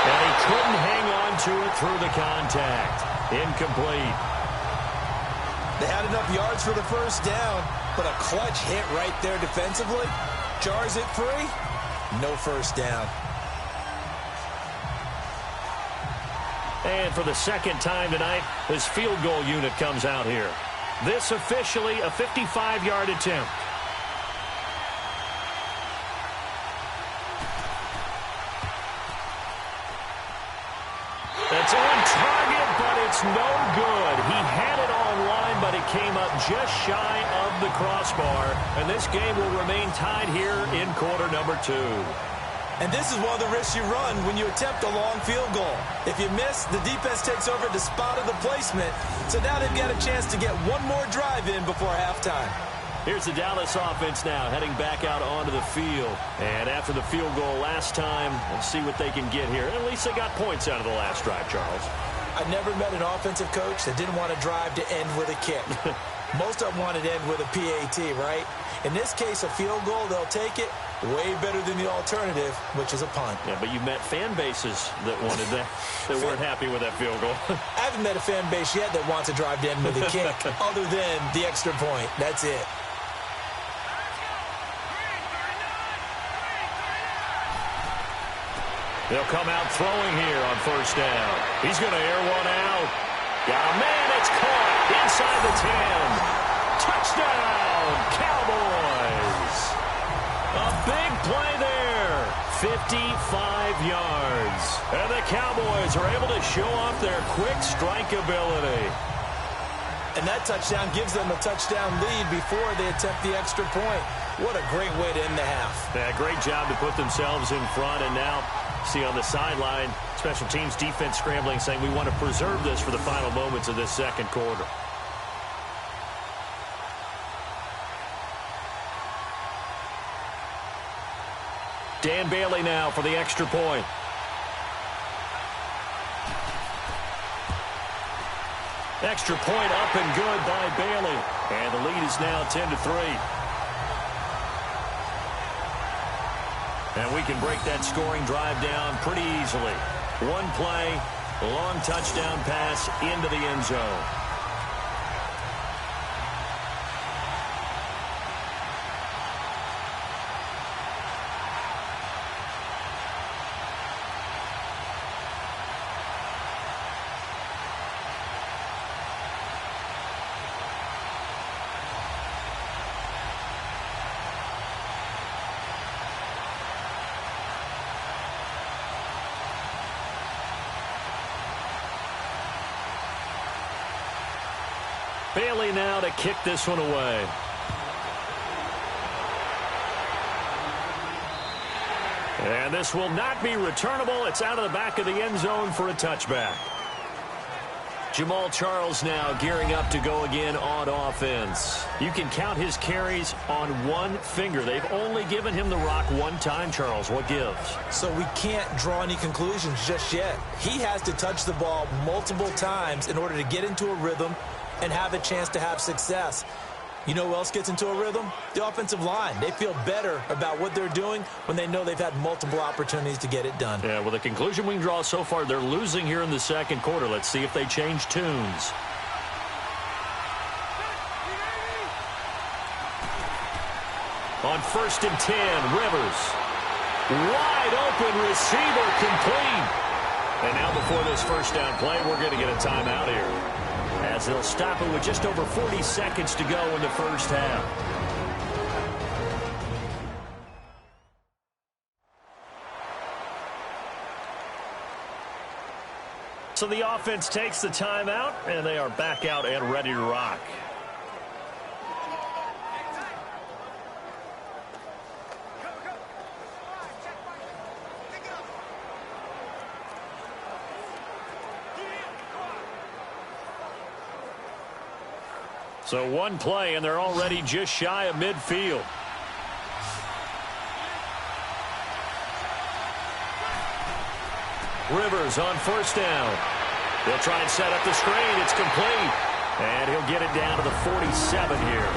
And he couldn't hang on to it through the contact. Incomplete. They had enough yards for the first down, but a clutch hit right there defensively. Jars it free. No first down. And for the second time tonight, this field goal unit comes out here. This officially a 55-yard attempt. It's on target, but it's no good. He had it on line, but it came up just shy of the crossbar. And this game will remain tied here in quarter number 2. And this is one of the risks you run when you attempt a long field goal. If you miss, the defense takes over the spot of the placement. So now they've got a chance to get one more drive in before halftime. Here's the Dallas offense now heading back out onto the field. And after the field goal last time, let's see what they can get here. At least they got points out of the last drive, Charles. I never met an offensive coach that didn't want to drive to end with a kick. Most of them wanted to end with a PAT, right? In this case, a field goal, they'll take it. Way better than the alternative, which is a punt. Yeah, but you've met fan bases that wanted that, that weren't happy with that field goal. I haven't met a fan base yet that wants to drive to end with a kick, other than the extra point. That's it. They'll come out throwing here on first down. He's going to air one out. Got a man. It's caught inside the 10. Touchdown, Cowboys. A big play there. 55 yards. And the Cowboys are able to show off their quick strike ability. And that touchdown gives them a touchdown lead before they attempt the extra point. What a great way to end the half. Yeah, great job to put themselves in front. And now, see on the sideline, special teams defense scrambling, saying we want to preserve this for the final moments of this second quarter. Dan Bailey now for the extra point. Extra point up and good by Bailey. And the lead is now 10-3. And we can break that scoring drive down pretty easily. One play, long touchdown pass into the end zone. Bailey now to kick this one away. And this will not be returnable. It's out of the back of the end zone for a touchback. Jamal Charles now gearing up to go again on offense. You can count his carries on one finger. They've only given him the rock one time, Charles. What gives? So we can't draw any conclusions just yet. He has to touch the ball multiple times in order to get into a rhythm and have a chance to have success. You know who else gets into a rhythm? The offensive line. They feel better about what they're doing when they know they've had multiple opportunities to get it done. Yeah, well, the conclusion we can draw so far, they're losing here in the second quarter. Let's see if they change tunes. On 1st and 10, Rivers. Wide open receiver complete. And now before this first down play, we're going to get a timeout here, as they'll stop it with just over 40 seconds to go in the first half. So the offense takes the timeout, and they are back out and ready to rock. So one play, and they're already just shy of midfield. Rivers on 1st down. They'll try and set up the screen. It's complete. And he'll get it down to the 47 here.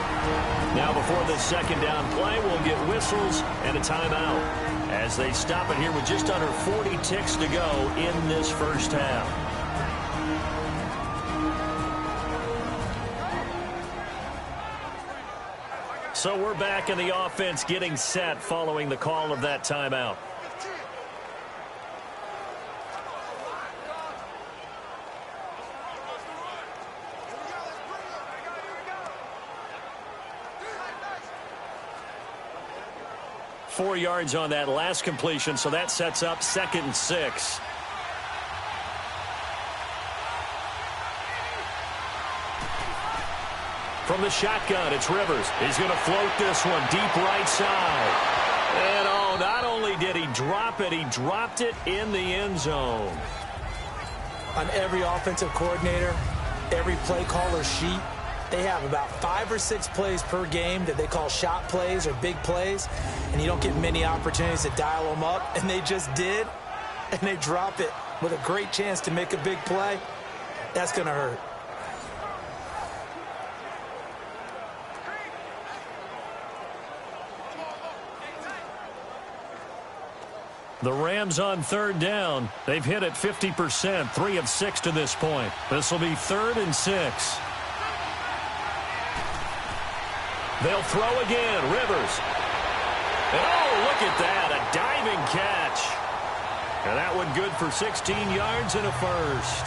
Now before the second down play, we'll get whistles and a timeout, as they stop it here with just under 40 ticks to go in this first half. So we're back in the offense getting set following the call of that timeout. Four yards on that last completion, so that sets up 2nd and 6. From the shotgun, it's Rivers. He's going to float this one deep right side. And, oh, not only did he drop it, he dropped it in the end zone. On every offensive coordinator, every play caller sheet, they have about 5 or 6 plays per game that they call shot plays or big plays, and you don't get many opportunities to dial them up, and they just did, and they drop it with a great chance to make a big play. That's going to hurt. The Rams on 3rd down. They've hit it 50%, 3 of 6 to this point. This will be 3rd and 6. They'll throw again. Rivers. And oh, look at that. A diving catch. And that one good for 16 yards and a first.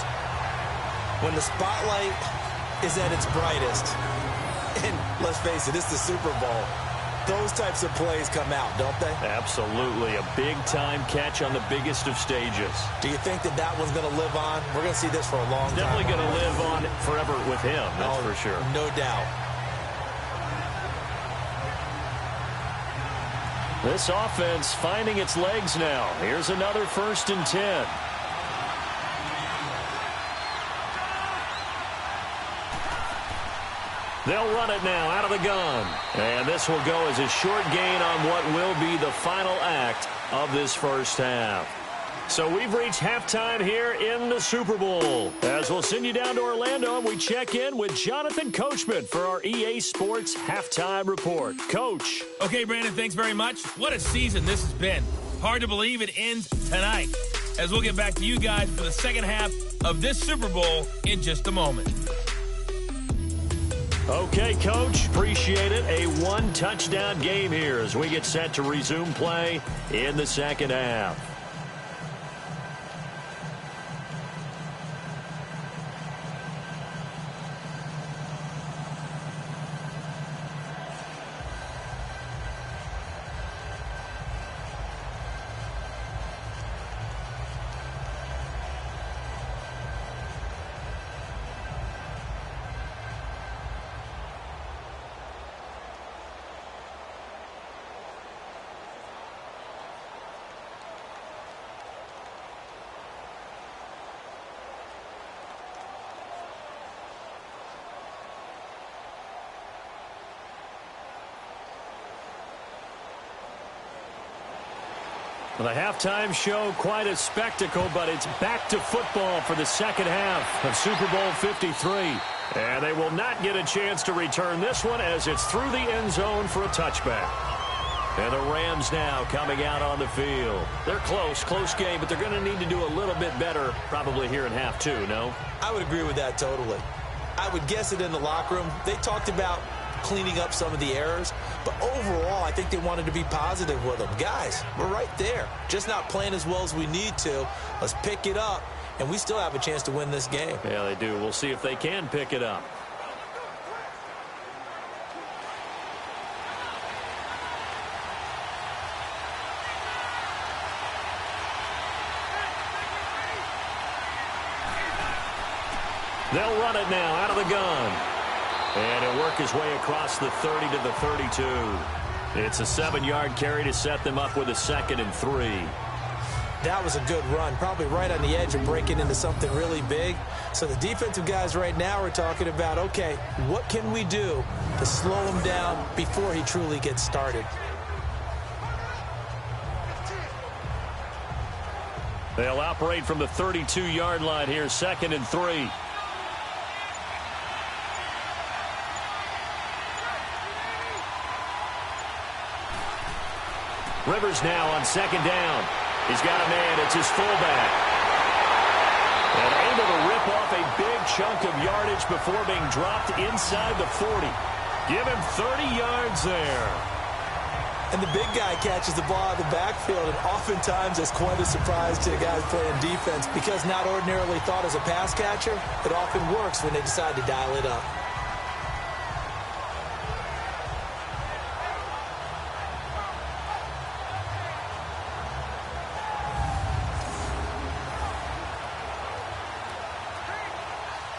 When the spotlight is at its brightest, and let's face it, it's the Super Bowl, those types of plays come out, don't they? Absolutely. A big-time catch on the biggest of stages. Do you think that that one's going to live on? We're going to see this for a long time. Definitely going to live on forever with him, that's for sure. No doubt. This offense finding its legs now. Here's another 1st and 10. They'll run it now out of the gun. And this will go as a short gain on what will be the final act of this first half. So we've reached halftime here in the Super Bowl. As we'll send you down to Orlando, and we check in with Jonathan Coachman for our EA Sports Halftime Report. Coach. Okay, Brandon, thanks very much. What a season this has been. Hard to believe it ends tonight, as we'll get back to you guys for the second half of this Super Bowl in just a moment. Okay, Coach, appreciate it. A one-touchdown game here as we get set to resume play in the second half. Well, the halftime show, quite a spectacle, but it's back to football for the second half of Super Bowl 53. And they will not get a chance to return this one as it's through the end zone for a touchback. And the Rams now coming out on the field. They're close game, but they're going to need to do a little bit better probably here in half two, no? I would agree with that totally. I would guess it in the locker room. They talked about cleaning up some of the errors, but overall, I think they wanted to be positive with them. Guys, we're right there. Just not playing as well as we need to. Let's pick it up, and we still have a chance to win this game. Yeah, they do. We'll see if they can pick it up. They'll run it now out of the gun. And he'll work his way across the 30 to the 32. It's a 7-yard carry to set them up with a 2nd and 3. That was a good run, probably right on the edge of breaking into something really big. So the defensive guys right now are talking about, okay, what can we do to slow him down before he truly gets started? They'll operate from the 32-yard line here, 2nd and 3. Rivers now on 2nd down. He's got a man. It's his fullback. And able to rip off a big chunk of yardage before being dropped inside the 40. Give him 30 yards there. And the big guy catches the ball out of the backfield, and oftentimes it's quite a surprise to the guys playing defense because not ordinarily thought as a pass catcher, it often works when they decide to dial it up.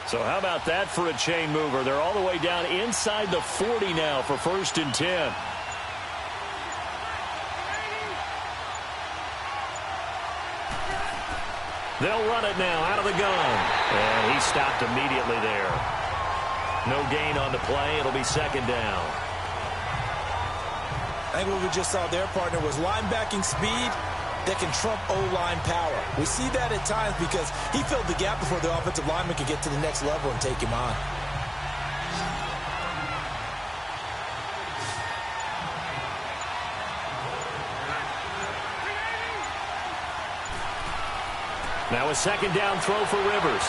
So how about that for a chain mover? They're all the way down inside the 40 now for 1st and 10. They'll run it now out of the gun. And he stopped immediately there. No gain on the play. It'll be 2nd down. I think what we just saw there, partner, was linebacking speed that can trump O-line power. We see that at times because he filled the gap before the offensive lineman could get to the next level and take him on. Now a 2nd down throw for Rivers.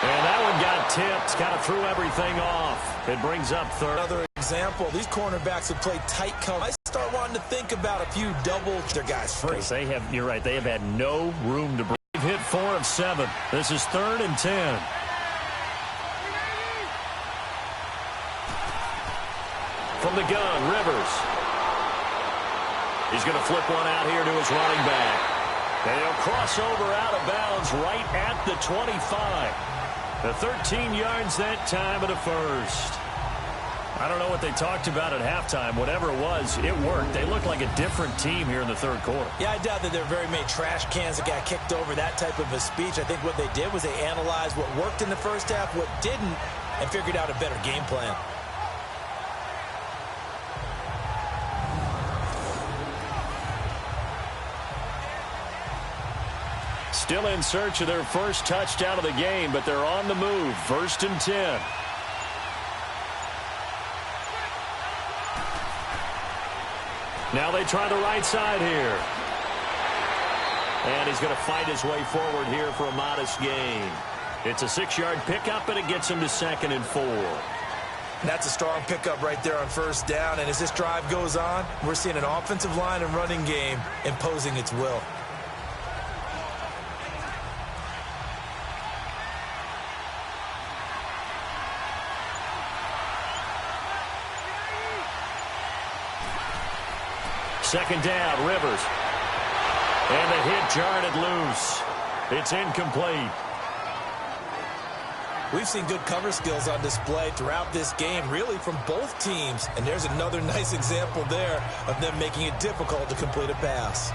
And that one got tipped, kind of threw everything off. It brings up 3rd. Another example, these cornerbacks have played tight cover. I start wanting to think about a few double their guys free. You're right, they have had no room to breathe. They've hit 4 of 7. This is 3rd and 10. From the gun, Rivers. He's going to flip one out here to his running back. And he'll cross over out of bounds right at the 25. The 13 yards that time of the 1st. I don't know what they talked about at halftime. Whatever it was, it worked. They looked like a different team here in the 3rd quarter. Yeah, I doubt that there are very many trash cans that got kicked over that type of a speech. I think what they did was they analyzed what worked in the first half, what didn't, and figured out a better game plan. Still in search of their first touchdown of the game, but they're on the move. 1st and 10. Now they try the right side here. And he's going to fight his way forward here for a modest gain. It's a 6-yard pickup, and it gets him to 2nd and 4. That's a strong pickup right there on 1st down. And as this drive goes on, we're seeing an offensive line and running game imposing its will. Second down, Rivers. And the hit jarred it loose. It's incomplete. We've seen good cover skills on display throughout this game, really from both teams. And there's another nice example there of them making it difficult to complete a pass.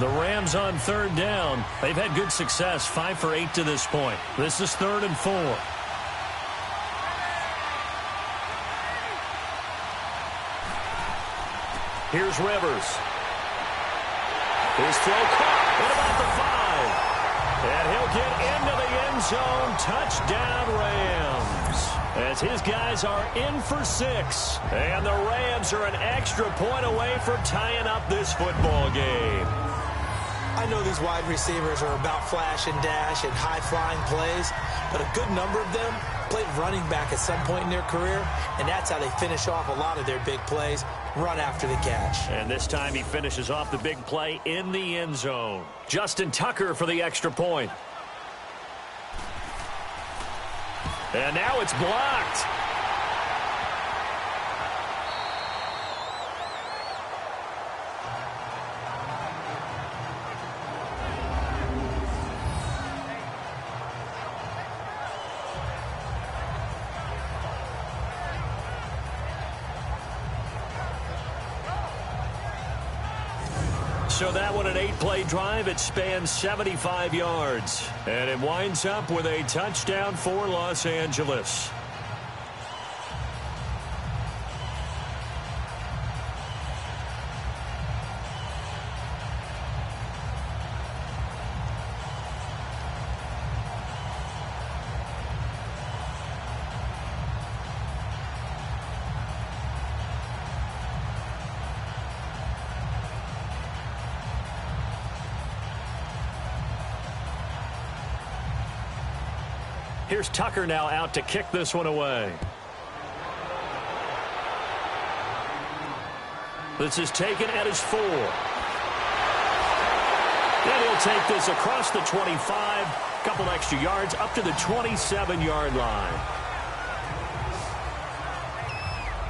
The Rams on 3rd down. They've had good success, 5 for 8 to this point. This is 3rd and 4. Here's Rivers. His throw caught at about the 5. And he'll get into the end zone. Touchdown, Rams. As his guys are in for 6. And the Rams are an extra point away from tying up this football game. I know these wide receivers are about flash and dash and high-flying plays, but a good number of them played running back at some point in their career, and that's how they finish off a lot of their big plays, run after the catch. And this time he finishes off the big play in the end zone. Justin Tucker for the extra point. And now it's blocked. So that one, an 8-play drive. It spans 75 yards. And it winds up with a touchdown for Los Angeles. Here's Tucker now out to kick this one away. This is taken at his 4. And he'll take this across the 25. Couple extra yards up to the 27-yard line.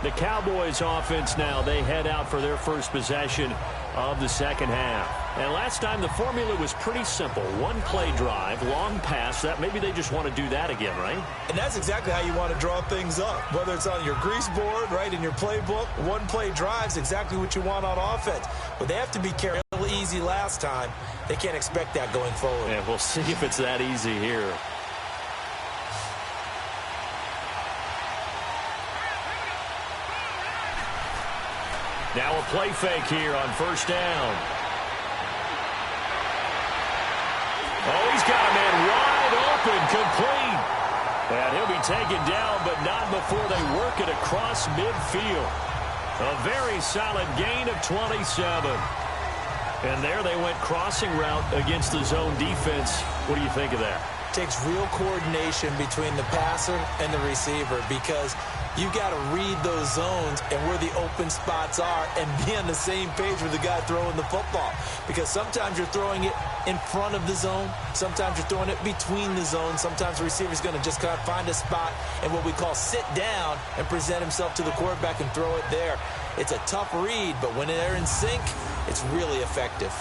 The Cowboys offense now, they head out for their first possession of the second half. And last time the formula was pretty simple. One play drive, long pass. That maybe they just want to do that again, right? And that's exactly how you want to draw things up. Whether it's on your grease board, right, in your playbook, one play drive's exactly what you want on offense. But they have to be careful. Easy last time. They can't expect that going forward. Yeah, we'll see if it's that easy here. Now a play fake here on first down. Oh, he's got a man wide open, complete. And he'll be taken down, but not before they work it across midfield. A very solid gain of 27. And there they went crossing route against the zone defense. What do you think of that? Takes real coordination between the passer and the receiver, because you got to read those zones and where the open spots are and be on the same page with the guy throwing the football. Because sometimes you're throwing it in front of the zone. Sometimes you're throwing it between the zones. Sometimes the receiver's going to just kind of find a spot and what we call sit down and present himself to the quarterback and throw it there. It's a tough read, but when they're in sync, it's really effective.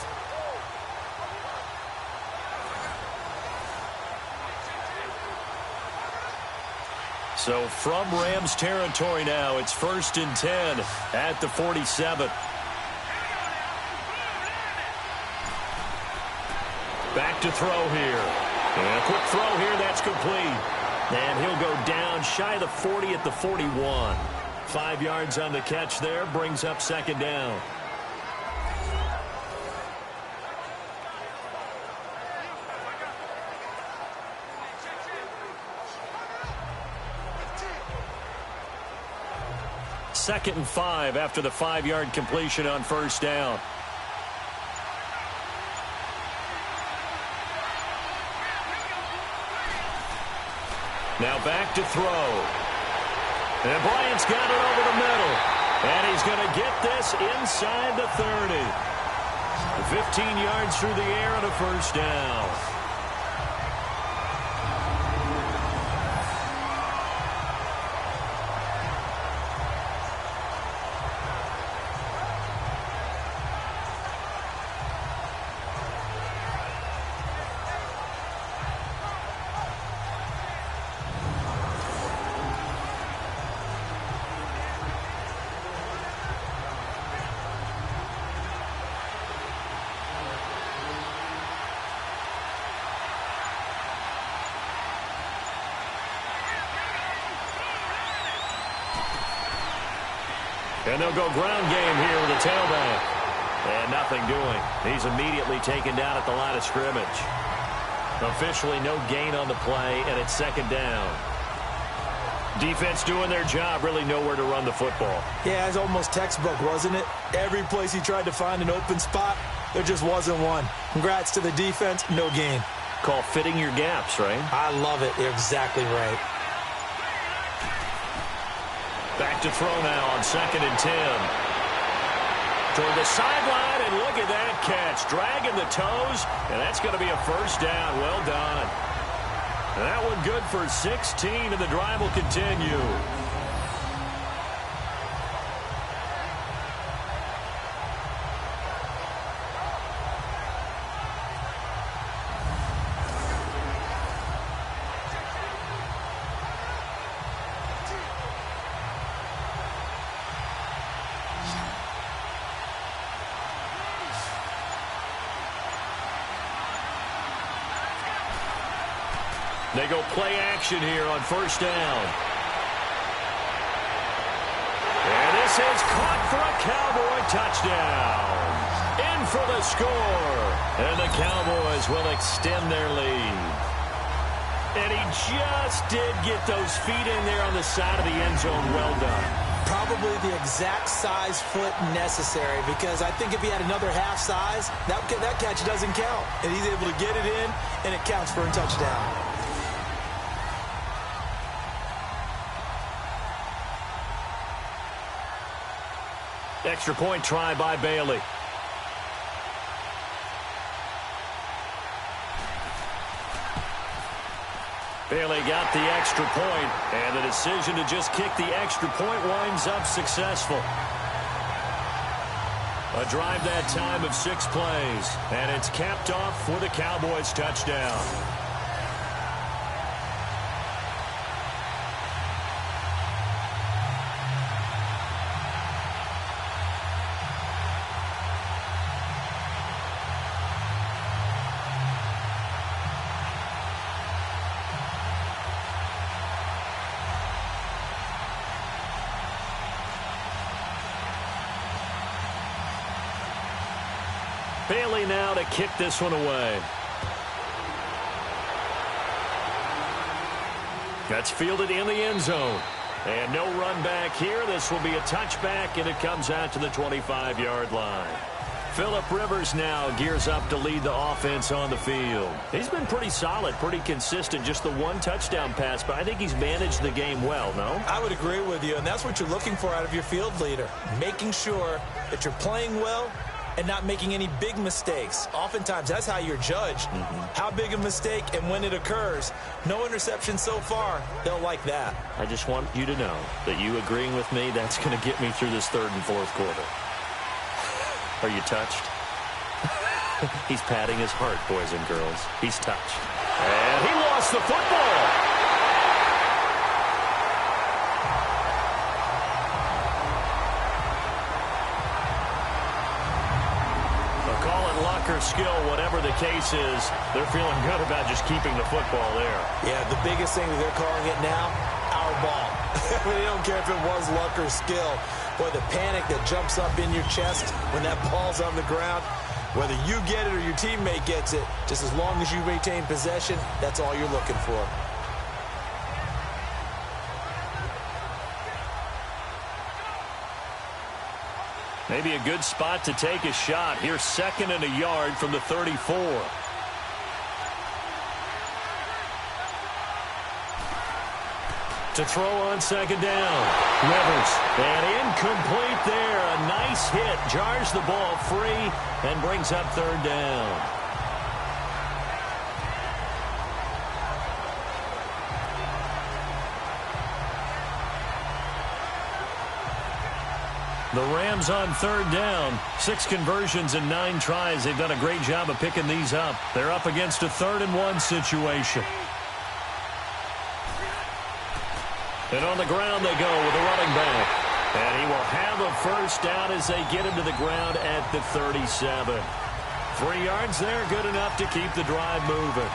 So from Rams territory now, it's 1st and 10 at the 47. Back to throw here. And a quick throw here, that's complete. And he'll go down shy of the 40 at the 41. 5 yards on the catch there, brings up second down. Second and 5 after the 5-yard completion on first down. Now back to throw. And Bryant's got it over the middle. And he's going to get this inside the 30. 15 yards through the air and a first down. And they'll go ground game here with a tailback. And nothing doing. He's immediately taken down at the line of scrimmage. Officially no gain on the play, and it's second down. Defense doing their job, really nowhere to run the football. Yeah, it's almost textbook, wasn't it? Every place he tried to find an open spot, there just wasn't one. Congrats to the defense, no gain. Call fitting your gaps, right? I love it. You're exactly right. Back to throw now on 2nd and 10. Toward the sideline, and look at that catch. Dragging the toes, and that's going to be a first down. Well done. And that one good for 16, and the drive will continue. They go play action here on first down. And this is caught for a Cowboy touchdown. In for the score. And the Cowboys will extend their lead. And he just did get those feet in there on the side of the end zone. Well done. Probably the exact size foot necessary, because I think if he had another half size, that catch doesn't count. And he's able to get it in, and it counts for a touchdown. Extra point try by Bailey. Bailey got the extra point, and the decision to just kick the extra point winds up successful. A drive that time of 6 plays, and it's capped off with a Cowboys touchdown. Bailey now to kick this one away. That's fielded in the end zone. And no run back here. This will be a touchback, and it comes out to the 25-yard line. Phillip Rivers now gears up to lead the offense on the field. He's been pretty solid, pretty consistent. Just the one touchdown pass, but I think he's managed the game well, no? I would agree with you, and that's what you're looking for out of your field leader. Making sure that you're playing well and not making any big mistakes. Oftentimes, that's how you're judged. How big a mistake and when it occurs. No interception so far. They'll like that. I just want you to know that you agreeing with me, that's going to get me through this 3rd and 4th quarter. Are you touched? He's patting his heart, boys and girls. He's touched. And he lost the football. Or skill, whatever the case is, they're feeling good about just keeping the football there. Yeah, the biggest thing that they're calling it now, our ball. They don't care if it was luck or skill. Boy, the panic that jumps up in your chest when that ball's on the ground, whether you get it or your teammate gets it, just as long as you retain possession, that's all you're looking for. Maybe a good spot to take a shot. Here's 2nd and a yard from the 34. To throw on 2nd down. Rivers. And incomplete there. A nice hit. Jars the ball free and brings up 3rd down. The Rams on 3rd down. 6 conversions and 9 tries. They've done a great job of picking these up. They're up against a 3rd and 1 situation. And on the ground they go with a running back. And he will have a first down as they get him to the ground at the 37. 3 yards there, good enough to keep the drive moving.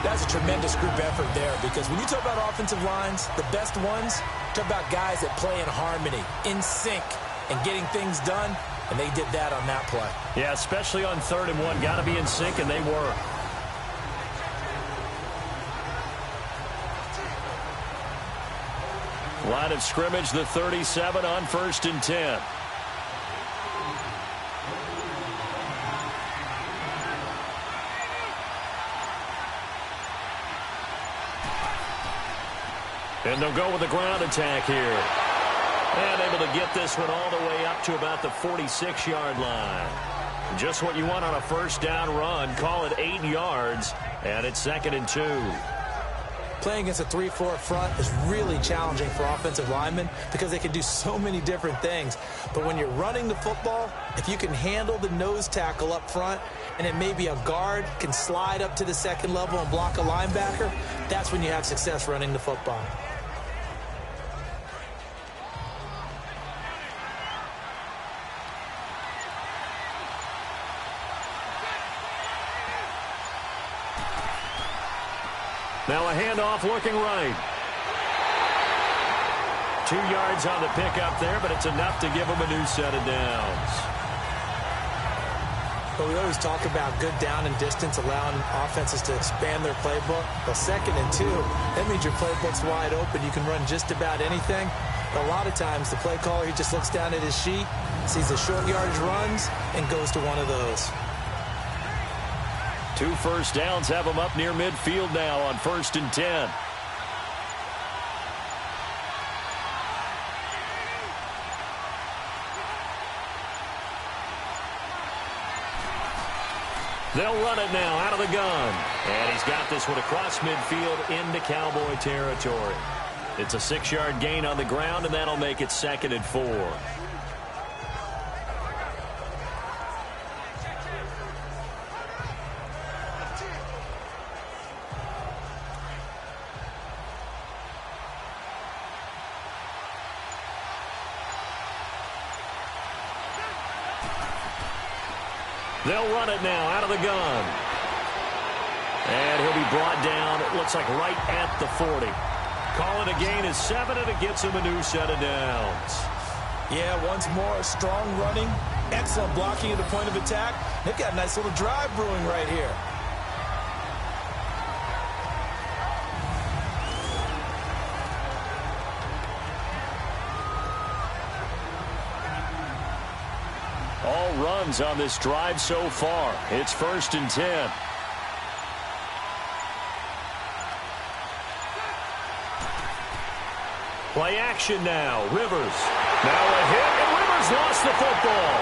That's a tremendous group effort there, because when you talk about offensive lines, the best ones, talk about guys that play in harmony, in sync. and getting things done, and they did that on that play. Yeah, especially on 3rd and 1. Got to be in sync, and they were. Line of scrimmage, the 37 on 1st and 10. And they'll go with the ground attack here. And able to get this one all the way up to about the 46-yard line. Just what you want on a first down run. Call it 8 yards, and it's 2nd and 2. Playing against a 3-4 front is really challenging for offensive linemen because they can do so many different things. But when you're running the football, if you can handle the nose tackle up front, and then maybe a guard can slide up to the 2nd level and block a linebacker, that's when you have success running the football. Now a handoff looking right. 2 yards on the pickup there, but it's enough to give them a new set of downs. But we always talk about good down and distance, allowing offenses to expand their playbook. Well, 2nd and 2, that means your playbook's wide open. You can run just about anything. But a lot of times, the play caller, he just looks down at his sheet, sees the short yardage runs, and goes to one of those. 2 first downs have them up near midfield now on 1st and 10. They'll run it now out of the gun. And he's got this one across midfield into Cowboy territory. It's a 6-yard gain on the ground, and that'll make it 2nd and 4. They'll run it now out of the gun. And he'll be brought down, it looks like right at the 40. Call it a gain of 7, and it gets him a new set of downs. Yeah, once more, strong running, excellent blocking at the point of attack. They've got a nice little drive brewing right here. All runs on this drive so far. It's 1st and 10. Play action now. Rivers. Now a hit, and Rivers lost the football.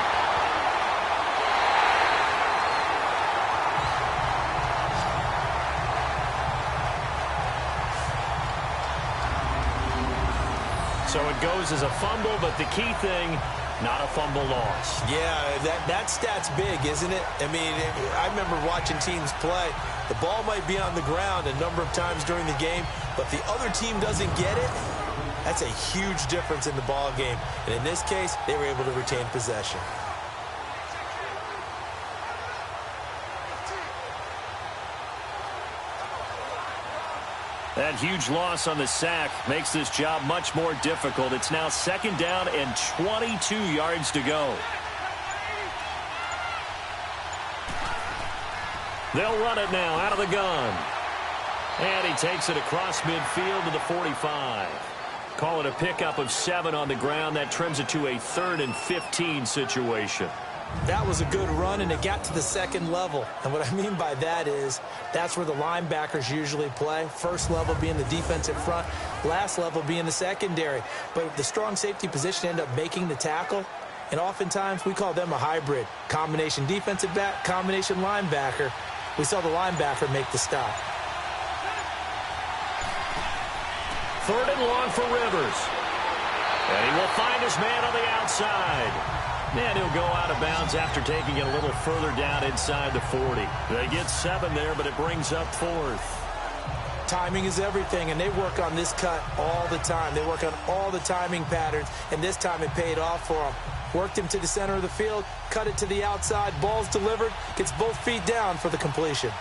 So it goes as a fumble, but the key thing, not a fumble loss. Yeah, that stat's big, isn't it? I mean, I remember watching teams play. The ball might be on the ground a number of times during the game, but if the other team doesn't get it, that's a huge difference in the ball game. And in this case, they were able to retain possession. That huge loss on the sack makes this job much more difficult. It's now 2nd down and 22 yards to go. They'll run it now out of the gun. And he takes it across midfield to the 45. Call it a pickup of 7 on the ground. That trims it to a 3rd and 15 situation. That was a good run, and it got to the 2nd level. And what I mean by that is that's where the linebackers usually play. First level being the defensive front, last level being the secondary. But the strong safety position ended up making the tackle, and oftentimes we call them a hybrid. Combination defensive back, combination linebacker. We saw the linebacker make the stop. 3rd and long for Rivers. And he will find his man on the outside. And he'll go out of bounds after taking it a little further down inside the 40. They get 7 there, but it brings up 4th. Timing is everything, and they work on this cut all the time. They work on all the timing patterns, and this time it paid off for them. Worked him to the center of the field, cut it to the outside, ball's delivered, gets both feet down for the completion.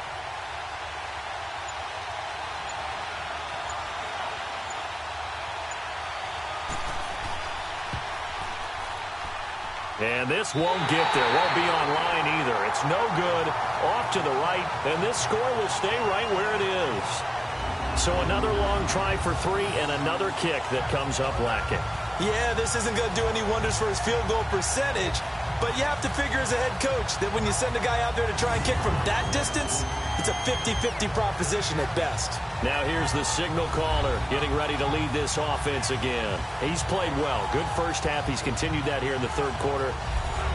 And this won't get there. Won't be on line either. It's no good. Off to the right. And this score will stay right where it is. So another long try for 3 and another kick that comes up lacking. Yeah, this isn't going to do any wonders for his field goal percentage. But you have to figure as a head coach that when you send a guy out there to try and kick from that distance, it's a 50-50 proposition at best. Now here's the signal caller getting ready to lead this offense again. He's played well. Good first half. He's continued that here in the third quarter.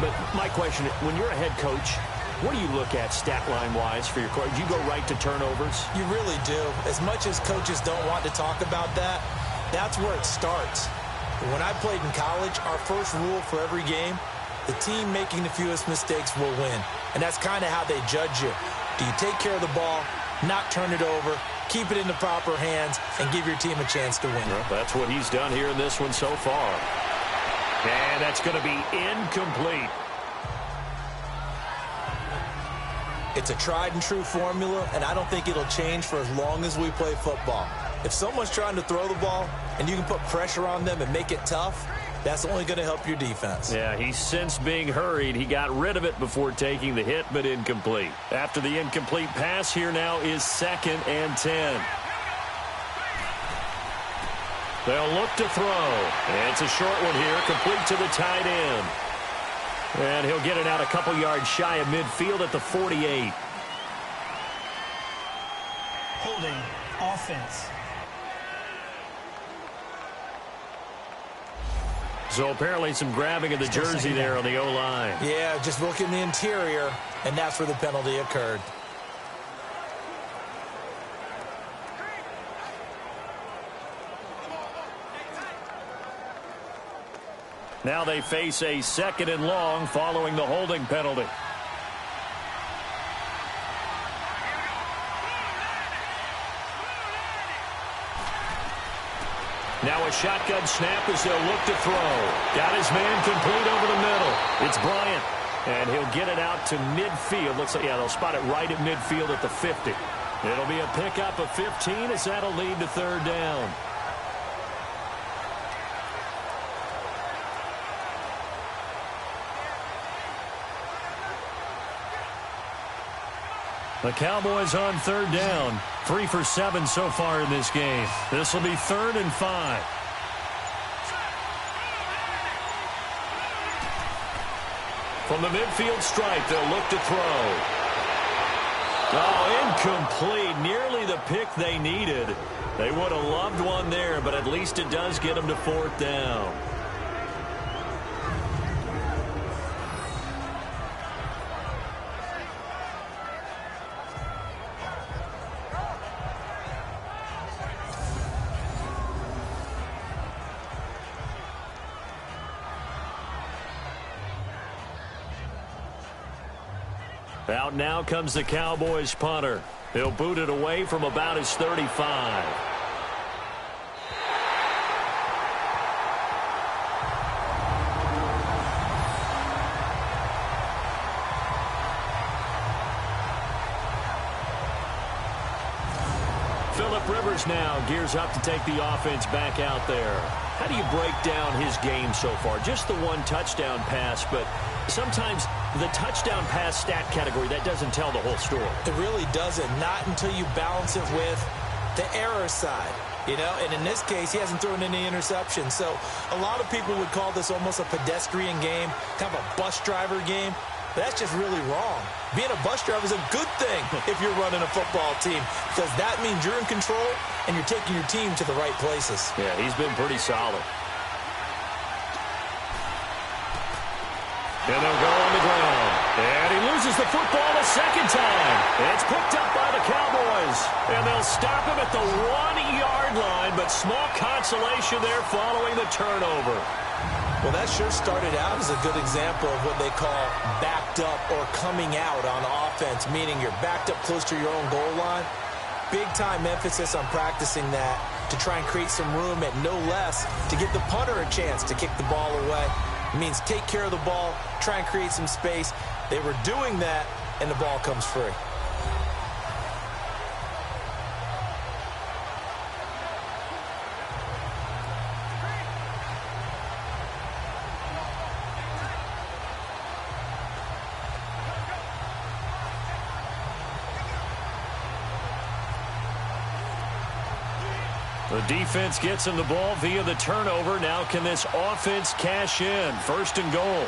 But my question, when you're a head coach, what do you look at stat line-wise for your coach? Do you go right to turnovers? You really do. As much as coaches don't want to talk about that, that's where it starts. When I played in college, our first rule for every game, the team making the fewest mistakes will win. And that's kind of how they judge you. Do you take care of the ball, not turn it over, keep it in the proper hands, and give your team a chance to win? Well, that's what he's done here in this one so far. And that's going to be incomplete. It's a tried-and-true formula, and I don't think it'll change for as long as we play football. If someone's trying to throw the ball and you can put pressure on them and make it tough, that's only going to help your defense. Yeah, he's since being hurried. He got rid of it before taking the hit, but incomplete. After the incomplete pass, here now is 2nd and 10. They'll look to throw. It's a short one here, complete to the tight end. And he'll get it out a couple yards shy of midfield at the 48. Holding offense. So apparently some grabbing of the jersey there on the O-line. Yeah, just look in the interior, and that's where the penalty occurred. Now they face a 2nd and long following the holding penalty. Now a shotgun snap as they'll look to throw. Got his man complete over the middle. It's Bryant. And he'll get it out to midfield. Looks like, yeah, they'll spot it right at midfield at the 50. It'll be a pickup of 15 as that'll lead to 3rd down. The Cowboys on 3rd down. 3 for 7 so far in this game. This will be 3rd and 5. From the midfield stripe, they'll look to throw. Oh, incomplete. Nearly the pick they needed. They would have loved one there, but at least it does get them to 4th down. Out now comes the Cowboys punter. He'll boot it away from about his 35. Phillip Rivers now gears up to take the offense back out there. How do you break down his game so far? Just the one touchdown pass, but sometimes the touchdown pass stat category, that doesn't tell the whole story. It really doesn't. Not until you balance it with the error side. You know, and in this case, he hasn't thrown any interceptions. So a lot of people would call this almost a pedestrian game, kind of a bus driver game. But that's just really wrong. Being a bus driver is a good thing if you're running a football team, because that means you're in control and you're taking your team to the right places. Yeah, he's been pretty solid. And they'll go on the ground. And he loses the football a 2nd time. It's picked up by the Cowboys. And they'll stop him at the 1-yard line, but small consolation there following the turnover. Well, that sure started out as a good example of what they call backed up or coming out on offense, meaning you're backed up close to your own goal line. Big-time emphasis on practicing that to try and create some room at no less to give the punter a chance to kick the ball away. It means take care of the ball, try and create some space. They were doing that, and the ball comes free. The defense gets him the ball via the turnover. Now can this offense cash in? First and goal.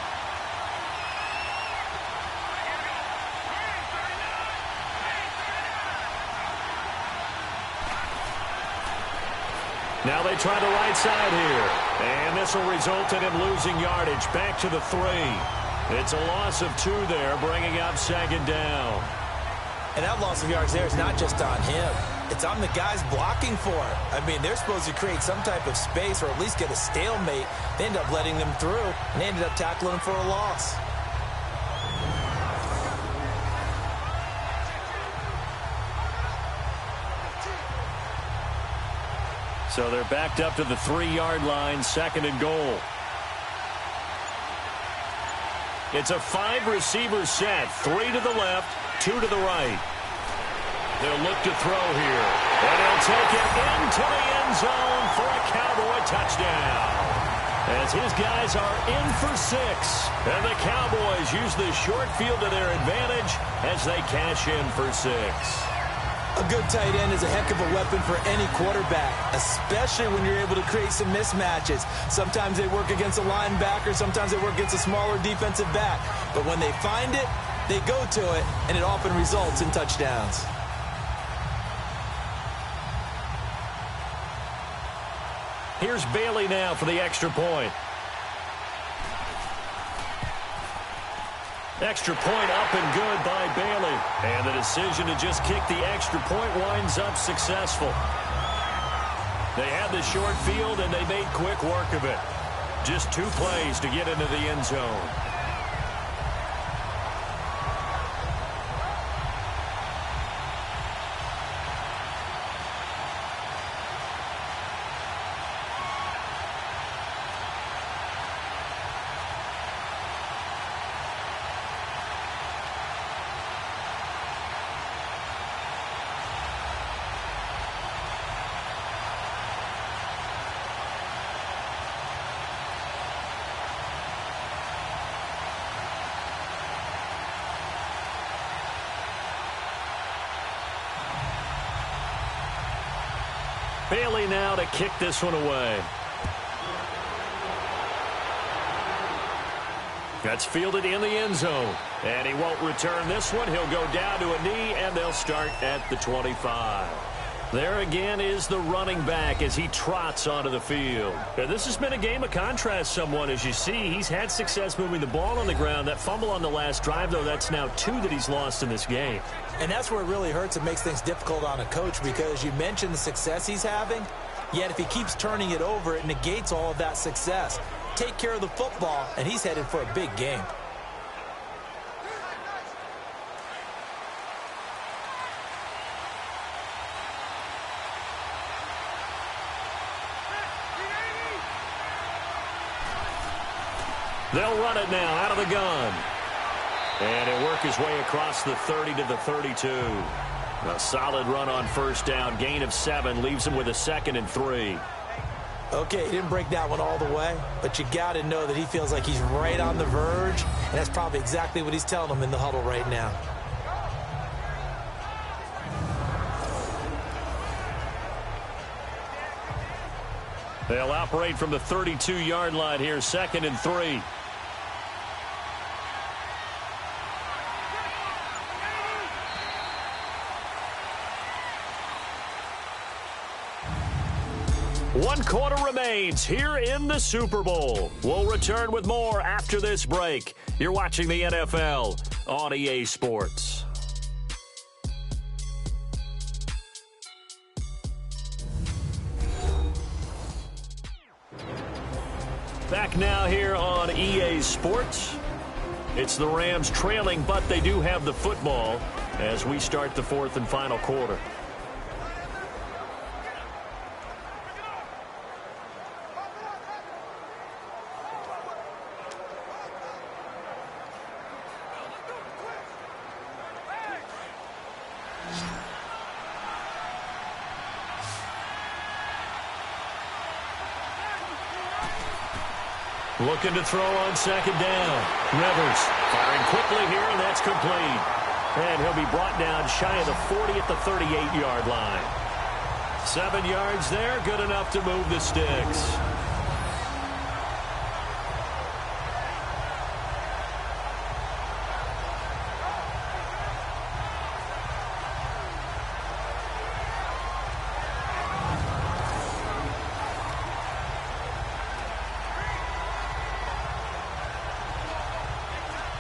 Now they try the right side here. And this will result in him losing yardage. Back to the 3. It's a loss of 2 there, bringing up second down. And that loss of yards there is not just on him. It's on the guys blocking for it. I mean, they're supposed to create some type of space or at least get a stalemate. They end up letting them through, and they ended up tackling them for a loss. So they're backed up to the 3-yard line, second and goal. It's a 5-receiver set, 3 to the left, 2 to the right. They'll look to throw here, and he'll take it into the end zone for a Cowboy touchdown. As his guys are in for 6, and the Cowboys use the short field to their advantage as they cash in for 6. A good tight end is a heck of a weapon for any quarterback, especially when you're able to create some mismatches. Sometimes they work against a linebacker, sometimes they work against a smaller defensive back. But when they find it, they go to it, and it often results in touchdowns. Here's Bailey now for the extra point. Extra point up and good by Bailey. And the decision to just kick the extra point winds up successful. They had the short field, and they made quick work of it. Just 2 plays to get into the end zone. Bailey now to kick this one away. That's fielded in the end zone. And he won't return this one. He'll go down to a knee, and they'll start at the 25. There again is the running back as he trots onto the field. And this has been a game of contrast somewhat. As you see, he's had success moving the ball on the ground. That fumble on the last drive, though, that's now 2 that he's lost in this game. And that's where it really hurts and makes things difficult on a coach, because you mentioned the success he's having, yet if he keeps turning it over, it negates all of that success. Take care of the football, and he's headed for a big game. They'll run it now out of the gun. And he'll work his way across the 30 to the 32. A solid run on first down. Gain of 7 leaves him with a 2nd and 3. Okay, he didn't break that one all the way, but you got to know that he feels like he's right on the verge, and that's probably exactly what he's telling them in the huddle right now. They'll operate from the 32-yard line here, 2nd and 3. One quarter remains here in the Super Bowl. We'll return with more after this break. You're watching the NFL on EA Sports. Back now here on EA Sports. It's the Rams trailing, but they do have the football as we start the 4th and final quarter. Looking to throw on 2nd down. Rivers firing quickly here, and that's complete. And he'll be brought down shy of the 40 at the 38-yard line. 7 yards there, good enough to move the sticks.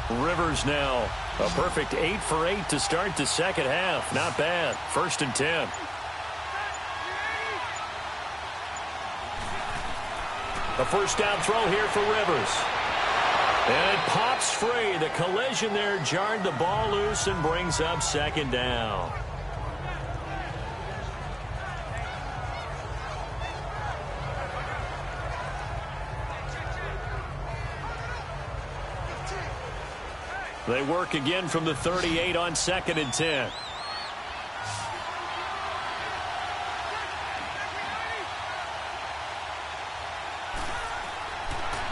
Rivers now. A perfect 8 for 8 to start the second half. Not bad. 1st and 10. A first down throw here for Rivers. And it pops free. The collision there jarred the ball loose and brings up 2nd down. They work again from the 38 on 2nd and 10.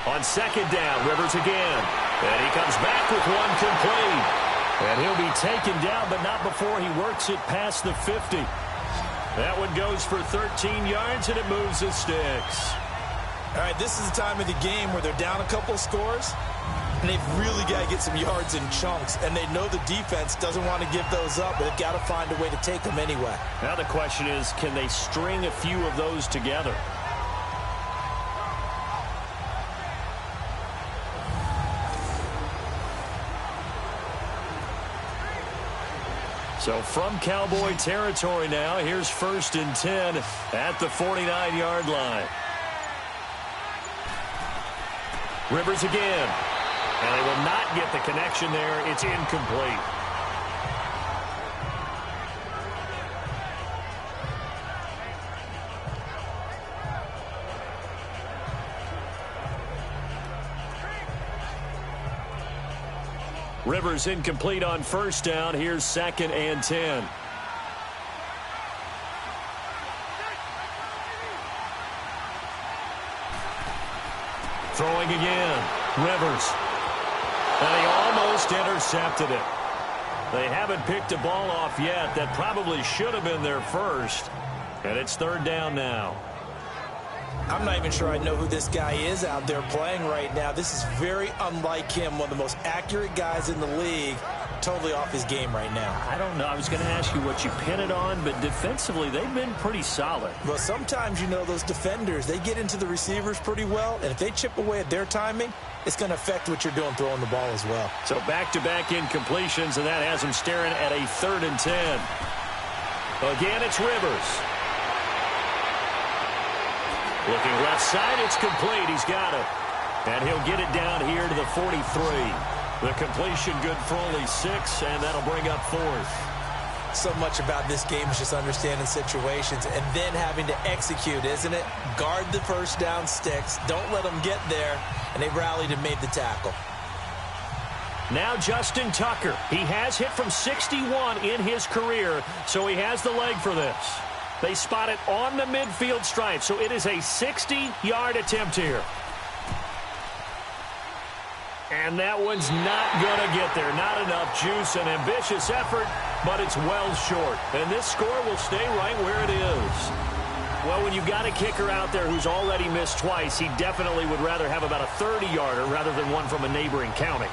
On 2nd down, Rivers again. And he comes back with one complete. And he'll be taken down, but not before he works it past the 50. That one goes for 13 yards, and it moves the sticks. All right, this is the time of the game where they're down a couple of scores, and they've really got to get some yards in chunks, and they know the defense doesn't want to give those up, but they've got to find a way to take them anyway. Now the question is, can they string a few of those together? So from Cowboy territory now, here's 1st and 10 at the 49-yard line. Rivers again. And they will not get the connection there. It's incomplete. Rivers incomplete on 1st down. Here's 2nd and 10. Throwing again. Rivers. And he almost intercepted it. They haven't picked a ball off yet. That probably should have been their first. And it's 3rd down now. I'm not even sure I know who this guy is out there playing right now. This is very unlike him, one of the most accurate guys in the league. Totally off his game right now. I don't know. I was going to ask you what you pin it on, but defensively, they've been pretty solid. Well, sometimes, you know, those defenders, they get into the receivers pretty well, and if they chip away at their timing, it's going to affect what you're doing throwing the ball as well. So back-to-back incompletions, and that has them staring at a 3rd and 10. Again, it's Rivers. Looking left side, it's complete. He's got it. And he'll get it down here to the 43. The completion good for only 6, and that'll bring up 4th. So much about this game is just understanding situations and then having to execute, isn't it? Guard the first down sticks. Don't let them get there. And they rallied and made the tackle. Now Justin Tucker. He has hit from 61 in his career, so he has the leg for this. They spot it on the midfield stripe, so it is a 60-yard attempt here. And that one's not going to get there. Not enough juice. An ambitious effort, but it's well short. And this score will stay right where it is. Well, when you've got a kicker out there who's already missed twice, he definitely would rather have about a 30-yarder rather than one from a neighboring county.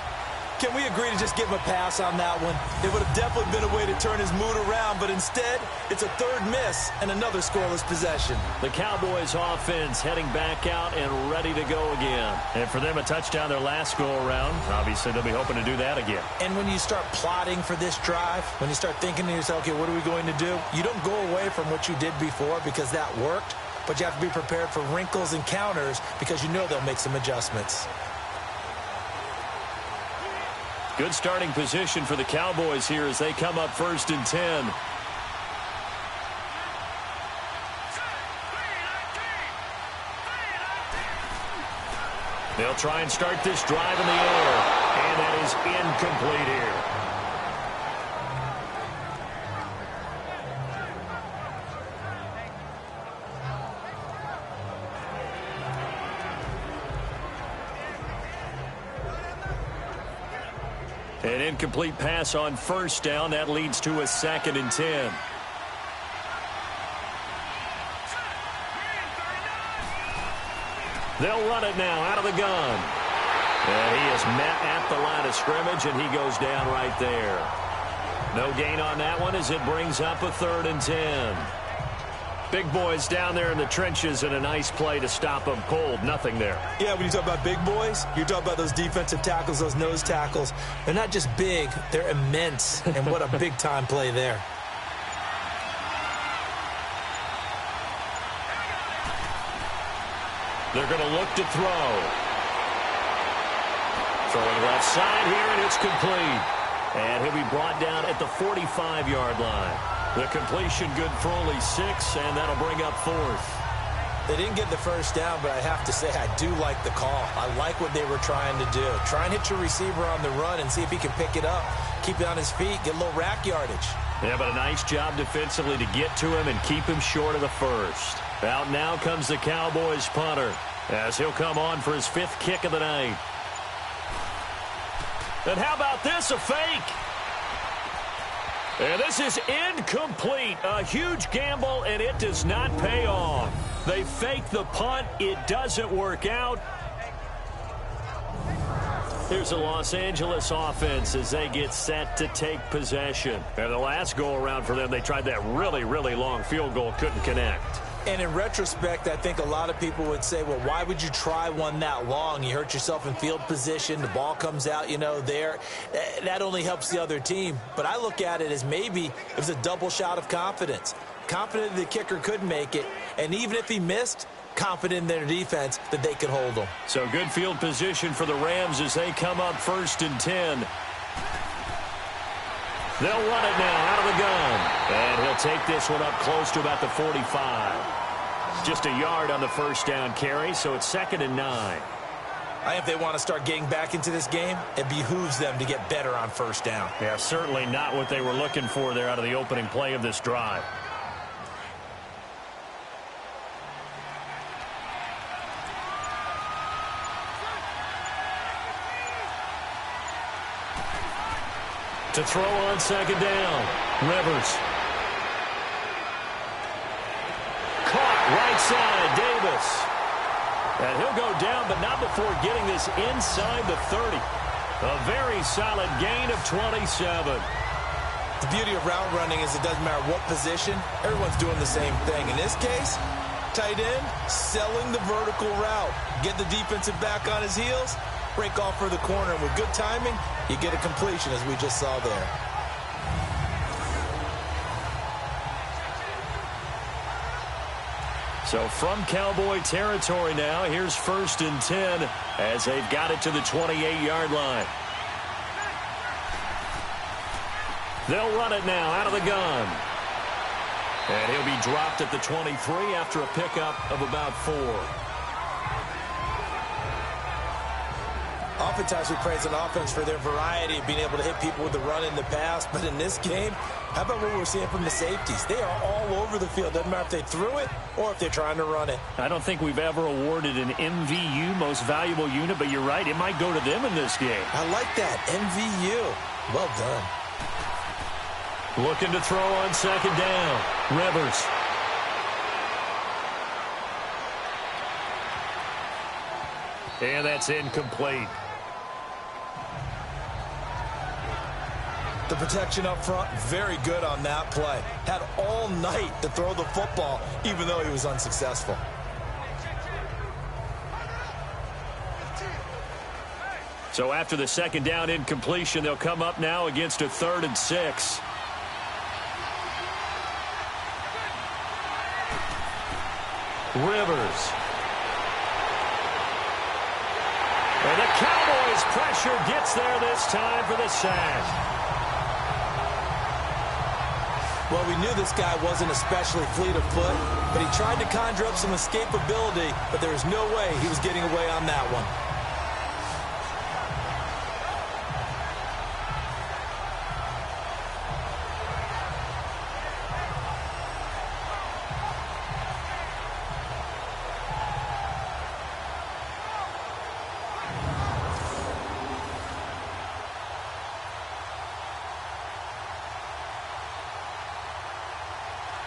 Can we agree to just give him a pass on that one? It would have definitely been a way to turn his mood around, but instead, it's a 3rd miss and another scoreless possession. The Cowboys offense heading back out and ready to go again. And for them, a touchdown their last go-around. Obviously, they'll be hoping to do that again. And when you start plotting for this drive, when you start thinking to yourself, okay, what are we going to do? You don't go away from what you did before because that worked, but you have to be prepared for wrinkles and counters because you know they'll make some adjustments. Good starting position for the Cowboys here as they come up 1st and 10. They'll try and start this drive in the air, and that is incomplete here. An incomplete pass on 1st down. That leads to a 2nd and 10. They'll run it now out of the gun. And he is met at the line of scrimmage, and he goes down right there. No gain on that one as it brings up a 3rd and 10. Big boys down there in the trenches, and a nice play to stop them cold. Nothing there. Yeah, when you talk about big boys, you're talking about those defensive tackles, those nose tackles. They're not just big, they're immense. And what a big-time play there. They're going to look to throw. Throwing left side here, and it's complete. And he'll be brought down at the 45-yard line. The completion good for only 6, and that'll bring up 4th. They didn't get the first down, but I have to say I do like the call. I like what they were trying to do. Try and hit your receiver on the run and see if he can pick it up. Keep it on his feet, get a little rack yardage. Yeah, but a nice job defensively to get to him and keep him short of the first. Out now comes the Cowboys punter as he'll come on for his 5th kick of the night. And how about this, a fake? And this is incomplete. A huge gamble, and it does not pay off. They fake the punt. It doesn't work out. Here's the Los Angeles offense as they get set to take possession. And the last go-around for them, they tried that really, really long field goal, couldn't connect. And in retrospect, I think a lot of people would say, well, why would you try one that long? You hurt yourself in field position. The ball comes out, there. That only helps the other team. But I look at it as maybe it was a double shot of confidence. Confident the kicker could make it. And even if he missed, confident in their defense that they could hold him. So good field position for the Rams as they come up 1st and 10. They'll run it now out of the gun. And he'll take this one up close to about the 45. Just a yard on the first down carry, so it's 2nd and 9. I think if they want to start getting back into this game, it behooves them to get better on first down. Yeah, certainly not what they were looking for there out of the opening play of this drive. To throw on 2nd down, Rivers. Caught right side, Davis. And he'll go down, but not before getting this inside the 30. A very solid gain of 27. The beauty of route running is it doesn't matter what position, everyone's doing the same thing. In this case, tight end, selling the vertical route. Get the defensive back on his heels, break off for the corner, and with good timing, you get a completion as we just saw there. So from Cowboy territory now, here's 1st and 10 as they've got it to the 28-yard line. They'll run it now out of the gun. And he'll be dropped at the 23 after a pickup of about 4. Oftentimes we praise an offense for their variety of being able to hit people with the run in the pass. But in this game, how about what we're seeing from the safeties? They are all over the field. Doesn't matter if they threw it or if they're trying to run it. I don't think we've ever awarded an MVU, most valuable unit, but you're right. It might go to them in this game. I like that. MVU. Well done. Looking to throw on 2nd down. Rivers. And that's incomplete. The protection up front, very good on that play. Had all night to throw the football, even though he was unsuccessful. So after the 2nd down incompletion, they'll come up now against a 3rd and 6. Rivers. And the Cowboys' pressure gets there this time for the sack. Well, we knew this guy wasn't especially fleet of foot, but he tried to conjure up some escapability, but there was no way he was getting away on that one.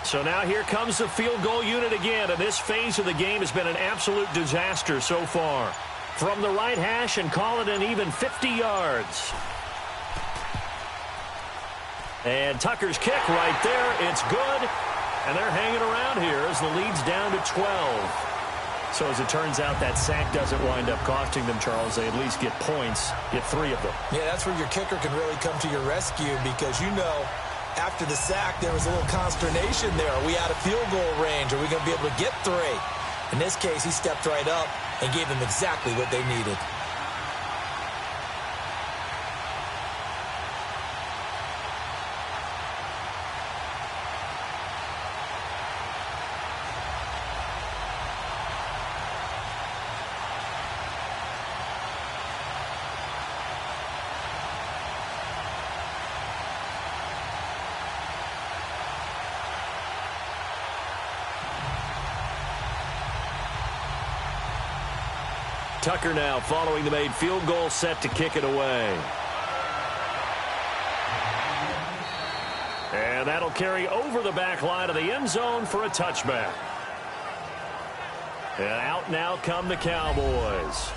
So now here comes the field goal unit again, and this phase of the game has been an absolute disaster so far. From the right hash and call it an even 50 yards. And Tucker's kick right there. It's good. And they're hanging around here as the lead's down to 12. So as it turns out, that sack doesn't wind up costing them, Charles. They at least get points, get 3 of them. Yeah, that's where your kicker can really come to your rescue because, you know, after the sack, there was a little consternation there. Are we out of field goal range? Are we going to be able to get 3? In this case, he stepped right up and gave them exactly what they needed. Tucker now following the made field goal, set to kick it away. And that'll carry over the back line of the end zone for a touchback. And out now come the Cowboys.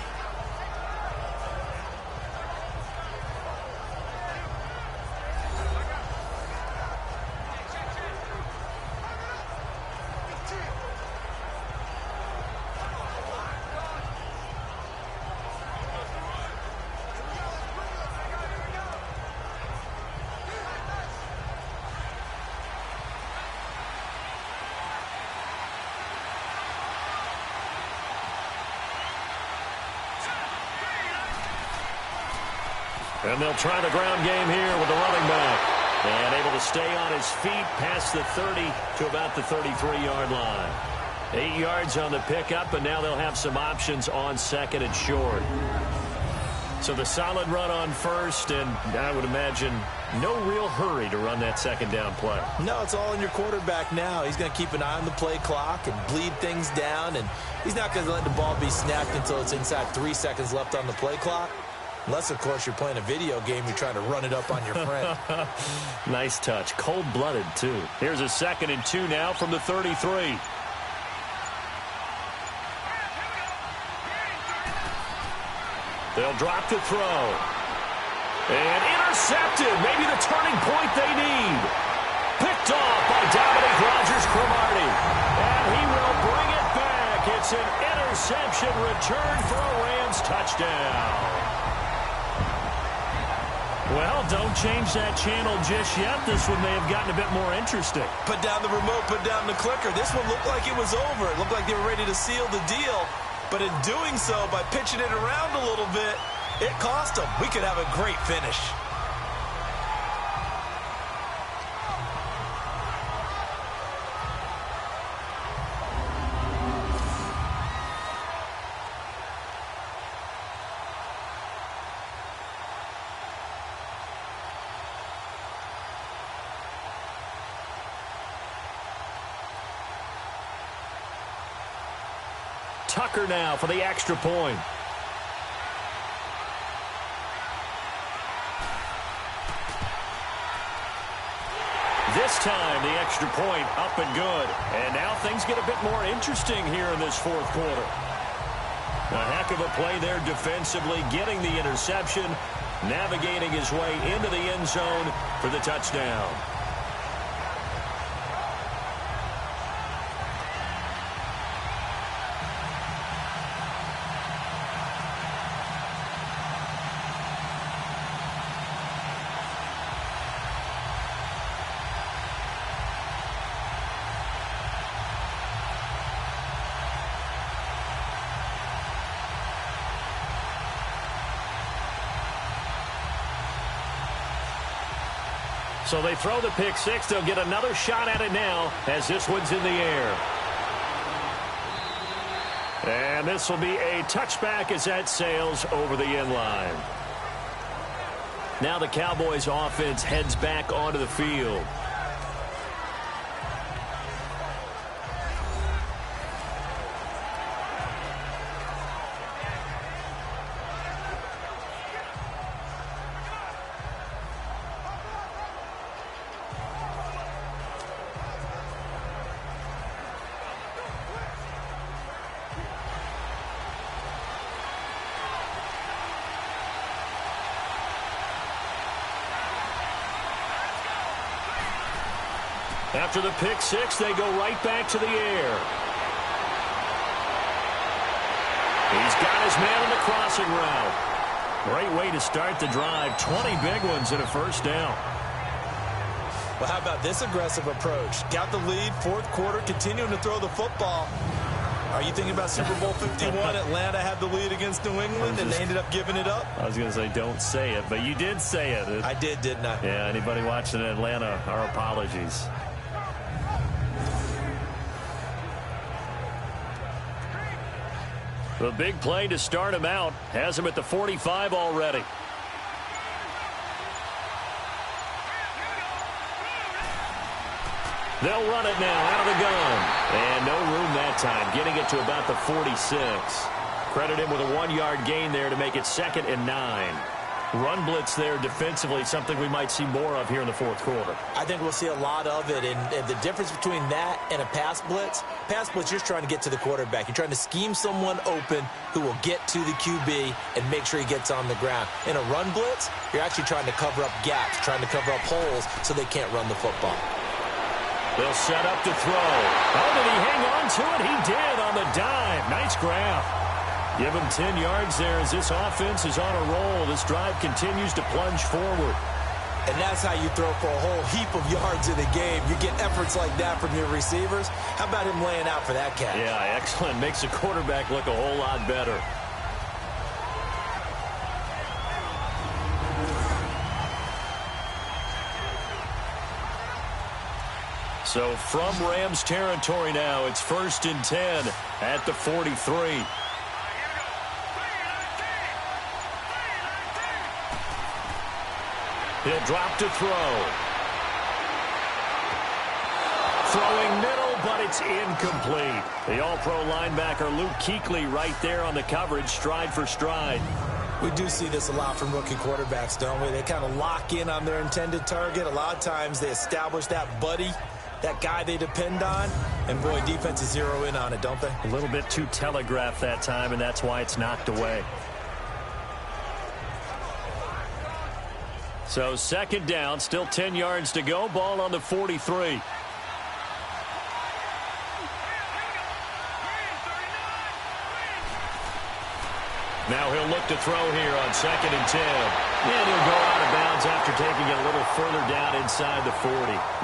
And they'll try the ground game here with the running back. And able to stay on his feet past the 30 to about the 33-yard line. 8 yards on the pickup, and now they'll have some options on second and short. So the solid run on first, and I would imagine no real hurry to run that second down play. No, it's all in your quarterback now. He's going to keep an eye on the play clock and bleed things down, and he's not going to let the ball be snapped until it's inside 3 seconds left on the play clock. Unless, of course, you're playing a video game, you're trying to run it up on your friend. Nice touch. Cold-blooded, too. Here's a 2nd and 2 now from the 33. They'll drop to throw. And intercepted. Maybe the turning point they need. Picked off by Dominic Rodgers-Cromartie. And he will bring it back. It's an interception return for a Rams touchdown. Well, don't change that channel just yet. This one may have gotten a bit more interesting. Put down the remote, put down the clicker. This one looked like it was over. It looked like they were ready to seal the deal. But in doing so, by pitching it around a little bit, it cost them. We could have a great finish. Tucker now for the extra point. This time, the extra point up and good. And now things get a bit more interesting here in this fourth quarter. A heck of a play there defensively, getting the interception, navigating his way into the end zone for the touchdown. So they throw the pick six. They'll get another shot at it now as this one's in the air. And this will be a touchback as that sails over the end line. Now the Cowboys offense heads back onto the field. After the pick six, they go right back to the air. He's got his man on the crossing route. Great way to start the drive. 20 big ones and a first down. Well, how about this aggressive approach? Got the lead, fourth quarter, continuing to throw the football. Are you thinking about Super Bowl 51? Atlanta had the lead against New England, and they ended up giving it up? I was going to say don't say it, but you did say it. I did, didn't I? Yeah, anybody watching Atlanta, our apologies. The big play to start him out has him at the 45 already. They'll run it now out of the gun. And no room that time, getting it to about the 46. Credit him with a 1-yard gain there to make it 2nd and 9. Run blitz there defensively, something we might see more of here in the fourth quarter. I think we'll see a lot of it, and the difference between that and a pass blitz, you're trying to get to the quarterback. You're trying to scheme someone open who will get to the QB and make sure he gets on the ground. In a run blitz, you're actually trying to cover up gaps, trying to cover up holes so they can't run the football. They'll set up to throw. Oh, did he hang on to it? He did on the dive. Nice grab. Give him 10 yards there as this offense is on a roll. This drive continues to plunge forward. And that's how you throw for a whole heap of yards in a game. You get efforts like that from your receivers. How about him laying out for that catch? Yeah, excellent. Makes the quarterback look a whole lot better. So from Rams territory now, it's 1st and 10 at the 43. He'll drop to throw. Throwing middle, but it's incomplete. The all-pro linebacker Luke Kuechly right there on the coverage, stride for stride. We do see this a lot from rookie quarterbacks, don't we? They kind of lock in on their intended target. A lot of times they establish that buddy, that guy they depend on, and boy, defenses zero in on it, don't they? A little bit too telegraphed that time, and that's why it's knocked away. So 2nd down, still 10 yards to go. Ball on the 43. Now he'll look to throw here on 2nd and 10. And he'll go out of bounds after taking it a little further down inside the 40.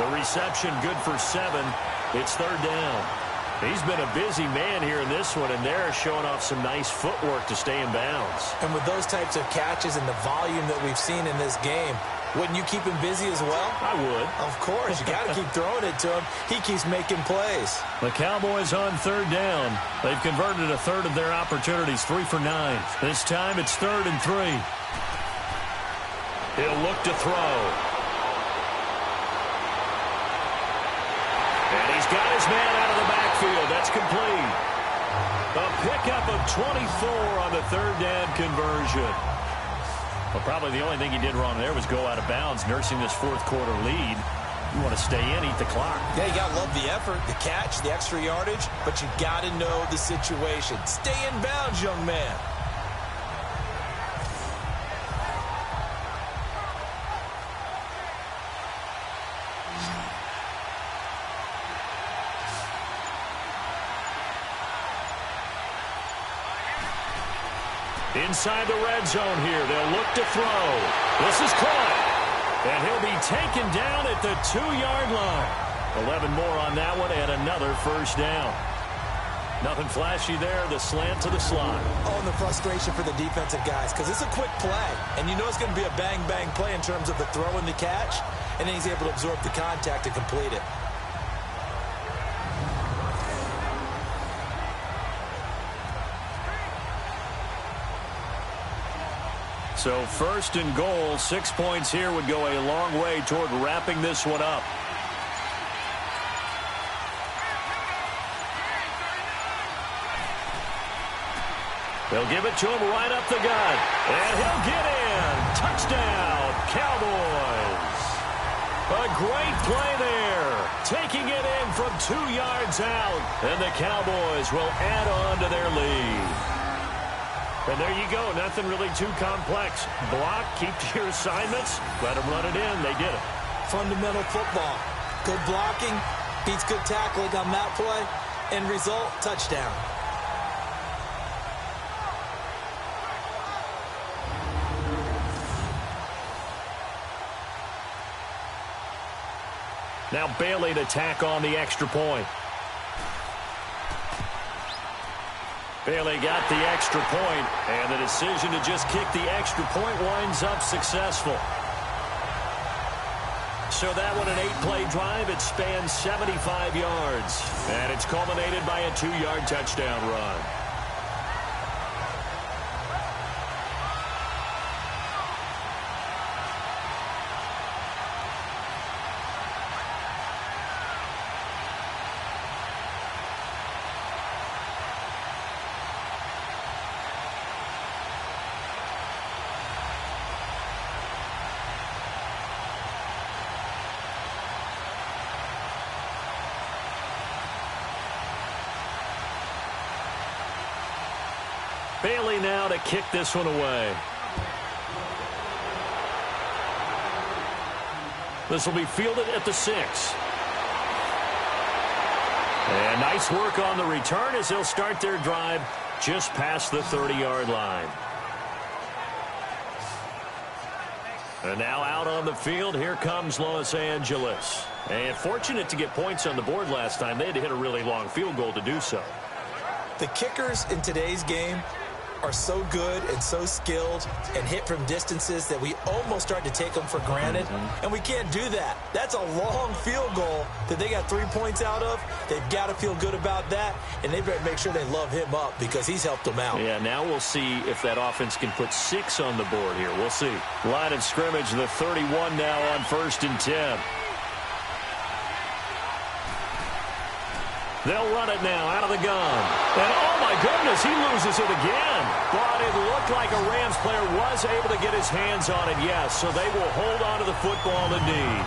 The reception good for 7. It's 3rd down. He's been a busy man here in this one, and they're showing off some nice footwork to stay in bounds. And with those types of catches and the volume that we've seen in this game, wouldn't you keep him busy as well? I would. Of course. You got to keep throwing it to him. He keeps making plays. The Cowboys on 3rd down. They've converted a third of their opportunities, 3 for 9. This time it's 3rd and 3. He'll look to throw. And he's got his man out of the backfield. That's complete. A pickup of 24 on the 3rd down conversion. Well, probably the only thing he did wrong there was go out of bounds, nursing this fourth quarter lead. You want to stay in, eat the clock. Yeah, you got to love the effort, the catch, the extra yardage, but you got to know the situation. Stay in bounds, young man. Inside the red zone here. They'll look to throw. This is caught. And he'll be taken down at the 2-yard line. 11 more on that one and another first down. Nothing flashy there. The slant to the slot. Oh, and the frustration for the defensive guys because it's a quick play. And you know it's going to be a bang-bang play in terms of the throw and the catch. And then he's able to absorb the contact and complete it. So 1st and goal, 6 points here would go a long way toward wrapping this one up. They'll give it to him right up the gut. And he'll get in. Touchdown, Cowboys. A great play there. Taking it in from 2 yards out. And the Cowboys will add on to their lead. And there you go. Nothing really too complex. Block, keep to your assignments, let them run it in. They did it. Fundamental football. Good blocking beats good tackling on that play. End result, touchdown. Now Bailey to tack on the extra point. Bailey got the extra point, and the decision to just kick the extra point winds up successful. So that one, an 8-play drive. It spans 75 yards, and it's culminated by a 2-yard touchdown run. Bailey now to kick this one away. This will be fielded at the 6. And nice work on the return as they'll start their drive just past the 30-yard line. And now out on the field, here comes Los Angeles. And fortunate to get points on the board last time. They had to hit a really long field goal to do so. The kickers in today's game are so good and so skilled and hit from distances that we almost start to take them for granted, and we can't do that. That's a long field goal that they got 3 points out of. They've got to feel good about that, and they better make sure they love him up because he's helped them out. Yeah, now we'll see if that offense can put 6 on the board here. We'll see. Line of scrimmage, the 31 now on 1st and 10. They'll run it now out of the gun. And, oh, my goodness, he loses it again. But it looked like a Rams player was able to get his hands on it, yes. So they will hold on to the football indeed.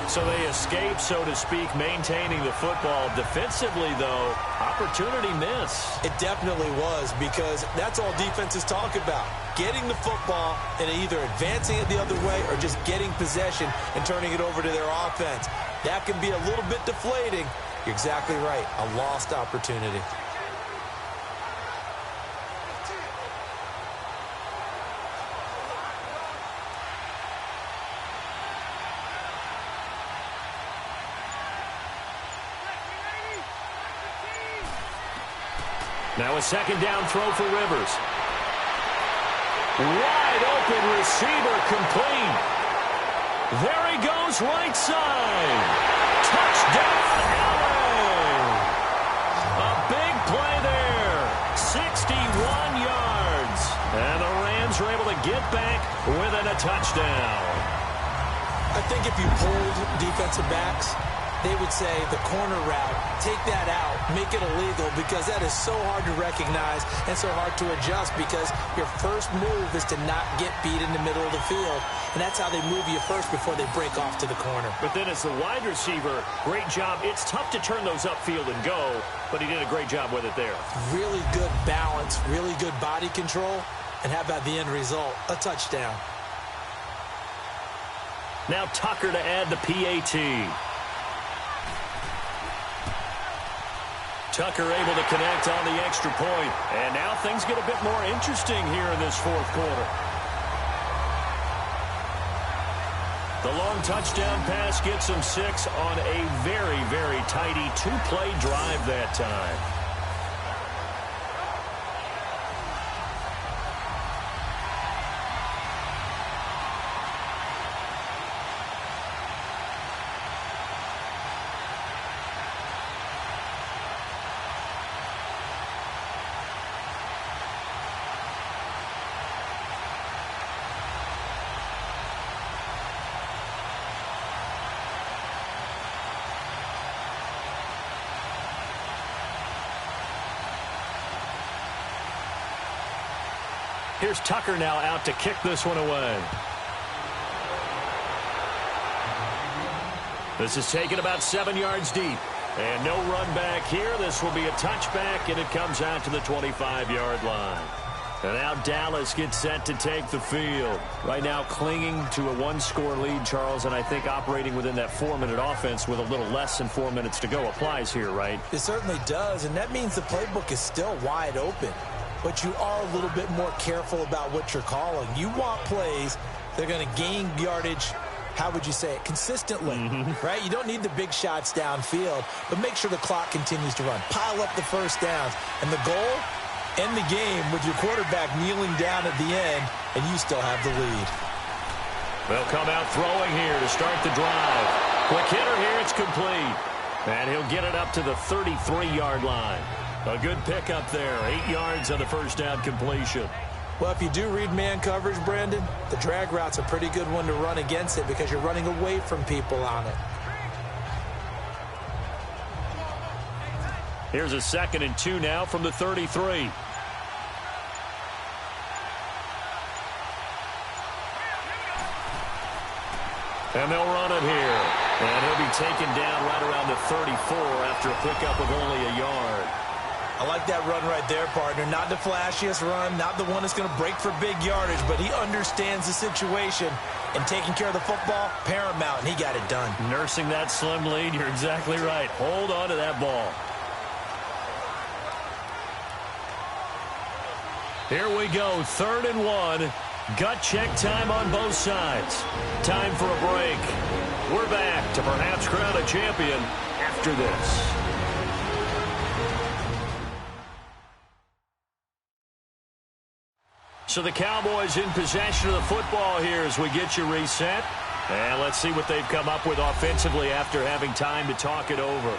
So they escape, so to speak, maintaining the football. Defensively, though, opportunity miss. It definitely was, because that's all defenses talk about. Getting the football and either advancing it the other way or just getting possession and turning it over to their offense. That can be a little bit deflating. You're exactly right. A lost opportunity. Now a second down throw for Rivers. Wide open receiver complete. There he goes right side. Touchdown, LA. A big play there. 61 yards. And the Rams are able to get back within a touchdown. I think if you pulled defensive backs, they would say the corner route, take that out, make it illegal, because that is so hard to recognize and so hard to adjust, because your first move is to not get beat in the middle of the field, and that's how they move you first before they break off to the corner. But then as the wide receiver, great job. It's tough to turn those upfield and go, but he did a great job with it there. Really good balance, really good body control, and how about the end result? A touchdown. Now Tucker to add the PAT. Tucker able to connect on the extra point. And now things get a bit more interesting here in this fourth quarter. The long touchdown pass gets him 6 on a very, very tidy 2-play drive that time. Here's Tucker now out to kick this one away. This is taken about 7 yards deep. And no run back here. This will be a touchback, and it comes out to the 25-yard line. And now Dallas gets set to take the field. Right now clinging to a one-score lead, Charles, and I think operating within that 4-minute offense with a little less than 4 minutes to go applies here, right? It certainly does, and that means the playbook is still wide open. But you are a little bit more careful about what you're calling. You want plays that are going to gain yardage, how would you say it, consistently, right? You don't need the big shots downfield, but make sure the clock continues to run. Pile up the first downs, and the goal, end the game with your quarterback kneeling down at the end, and you still have the lead. They'll come out throwing here to start the drive. Quick hitter here, it's complete. And he'll get it up to the 33-yard line. A good pickup there, 8 yards on the first down completion. Well, if you do read man coverage, Brandon, the drag route's a pretty good one to run against it because you're running away from people on it. Here's a 2nd and 2 now from the 33. And they'll run it here. And he'll be taken down right around the 34 after a pickup of only a yard. I like that run right there, partner. Not the flashiest run, not the one that's going to break for big yardage, but he understands the situation, and taking care of the football, paramount, and he got it done. Nursing that slim lead, you're exactly right. Hold on to that ball. Here we go, 3rd and 1. Gut check time on both sides. Time for a break. We're back to perhaps crown a champion after this. So the Cowboys in possession of the football here as we get you reset. And let's see what they've come up with offensively after having time to talk it over.